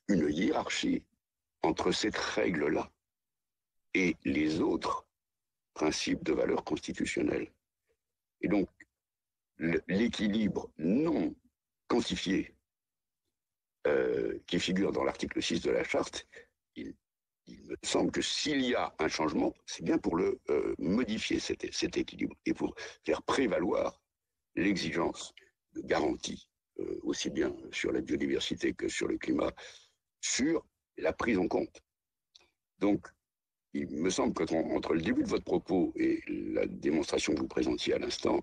une hiérarchie entre cette règle-là et les autres principes de valeur constitutionnelle. Et donc, l'équilibre non quantifié qui figure dans l'article 6 de la Charte, il me semble que s'il y a un changement, c'est bien pour le modifier, cet équilibre, et pour faire prévaloir l'exigence de garantie, aussi bien sur la biodiversité que sur le climat, sur la prise en compte. Donc, il me semble qu'entre le début de votre propos et la démonstration que vous présentiez à l'instant,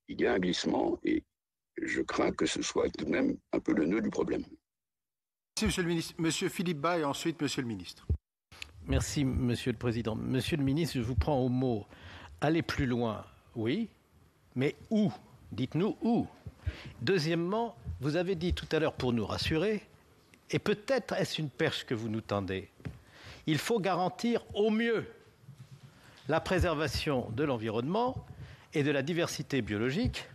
il y a un glissement et je crains que ce soit tout de même un peu le nœud du problème. Merci, Monsieur le Ministre. Monsieur Philippe Bas et ensuite Monsieur le Ministre. Merci, Monsieur le Président. Monsieur le Ministre, je vous prends au mot. Aller plus loin, oui, mais où? Dites-nous où. Deuxièmement, vous avez dit tout à l'heure, pour nous rassurer, et peut-être est-ce une perche que vous nous tendez, il faut garantir au mieux la préservation de l'environnement et de la diversité biologique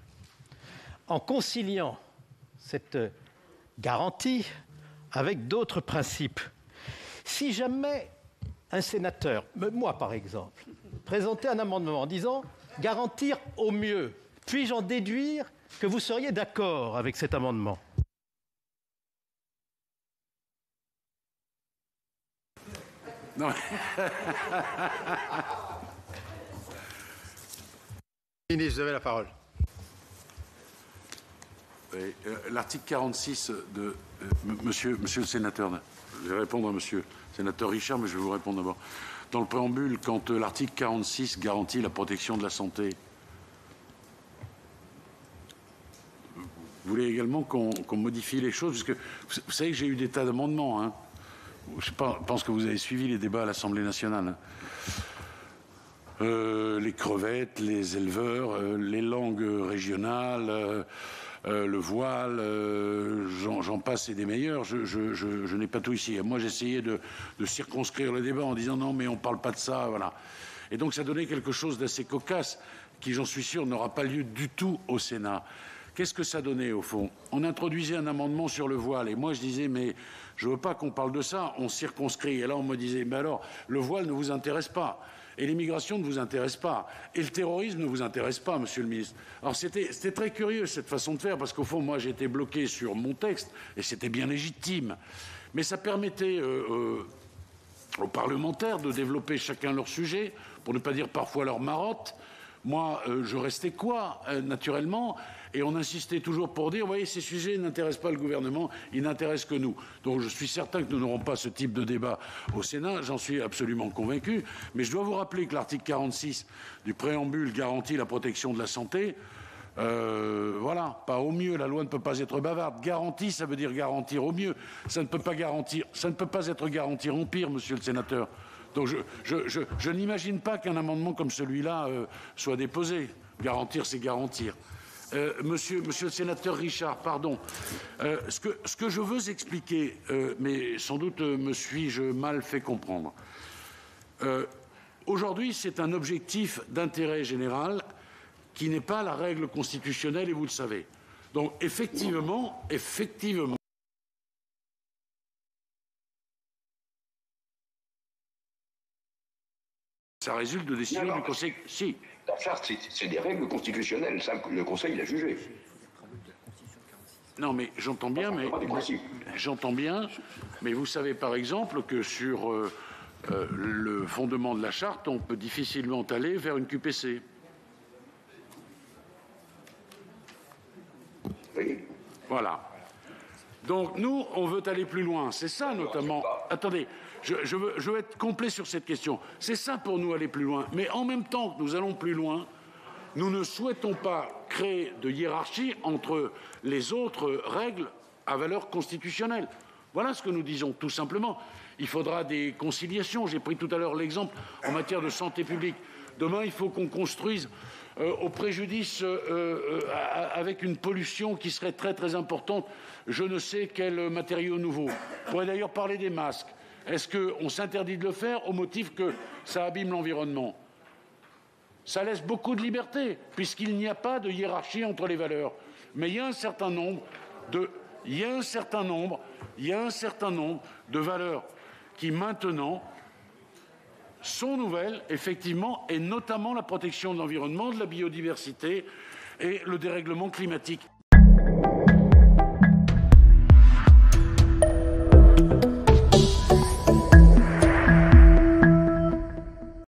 en conciliant cette garantie avec d'autres principes. Si jamais un sénateur, moi par exemple, présentait un amendement en disant « garantir au mieux », puis-je en déduire que vous seriez d'accord avec cet amendement ? Non. Ministre, vous avez la parole. Oui, l'article 46 de monsieur le sénateur, je vais répondre à monsieur le sénateur Richard, mais je vais vous répondre d'abord. Dans le préambule, quand l'article 46 garantit la protection de la santé, vous voulez également qu'on modifie les choses, parce que vous savez que j'ai eu des tas d'amendements, hein. Je pense que vous avez suivi les débats à l'Assemblée nationale. Les crevettes, les éleveurs, les langues régionales, le voile, j'en passe et des meilleurs. Je n'ai pas tout ici. Moi, j'essayais de circonscrire le débat en disant non, mais on ne parle pas de ça, voilà. Et donc, ça donnait quelque chose d'assez cocasse qui, j'en suis sûr, n'aura pas lieu du tout au Sénat. Qu'est-ce que ça donnait, au fond? On introduisait un amendement sur le voile. Et moi, je disais, mais je ne veux pas qu'on parle de ça, on circonscrit. Et là, on me disait, mais alors, le voile ne vous intéresse pas. Et l'immigration ne vous intéresse pas. Et le terrorisme ne vous intéresse pas, Monsieur le Ministre. Alors, c'était très curieux, cette façon de faire, parce qu'au fond, moi, j'étais bloqué sur mon texte, et c'était bien légitime. Mais ça permettait aux parlementaires de développer chacun leur sujet, pour ne pas dire parfois leur marotte. Moi, je restais quoi, naturellement, et on insistait toujours pour dire, vous voyez, ces sujets n'intéressent pas le gouvernement, ils n'intéressent que nous. Donc je suis certain que nous n'aurons pas ce type de débat au Sénat, j'en suis absolument convaincu, mais je dois vous rappeler que l'article 46 du préambule garantit la protection de la santé. Voilà, pas au mieux, la loi ne peut pas être bavarde. Garantie, ça veut dire garantir au mieux. Ça ne peut pas être garantir en pire, monsieur le sénateur. Donc je n'imagine pas qu'un amendement comme celui-là soit déposé. Garantir, c'est garantir. Monsieur le sénateur Richard, pardon. Ce que je veux expliquer, mais sans doute me suis-je mal fait comprendre. Aujourd'hui, c'est un objectif d'intérêt général qui n'est pas la règle constitutionnelle, et vous le savez. Donc, effectivement, ça résulte de décisions du Conseil. Si. La charte, c'est des règles constitutionnelles. Ça, le Conseil l'a jugé. Non, mais j'entends bien, mais vous savez par exemple que sur le fondement de la charte, on peut difficilement aller vers une QPC. Oui. Voilà. Donc nous, on veut aller plus loin. C'est ça notamment. Attendez, je veux être complet sur cette question. C'est ça pour nous aller plus loin. Mais en même temps que nous allons plus loin, nous ne souhaitons pas créer de hiérarchie entre les autres règles à valeur constitutionnelle. Voilà ce que nous disons, tout simplement. Il faudra des conciliations. J'ai pris tout à l'heure l'exemple en matière de santé publique. Demain, il faut qu'on construise au préjudice avec une pollution qui serait très très importante, je ne sais quel matériau nouveau. On pourrait d'ailleurs parler des masques. Est-ce qu'on s'interdit de le faire au motif que ça abîme l'environnement? Ça laisse beaucoup de liberté, puisqu'il n'y a pas de hiérarchie entre les valeurs. Mais il y a un certain nombre de valeurs qui maintenant sont nouvelles, effectivement, et notamment la protection de l'environnement, de la biodiversité et le dérèglement climatique.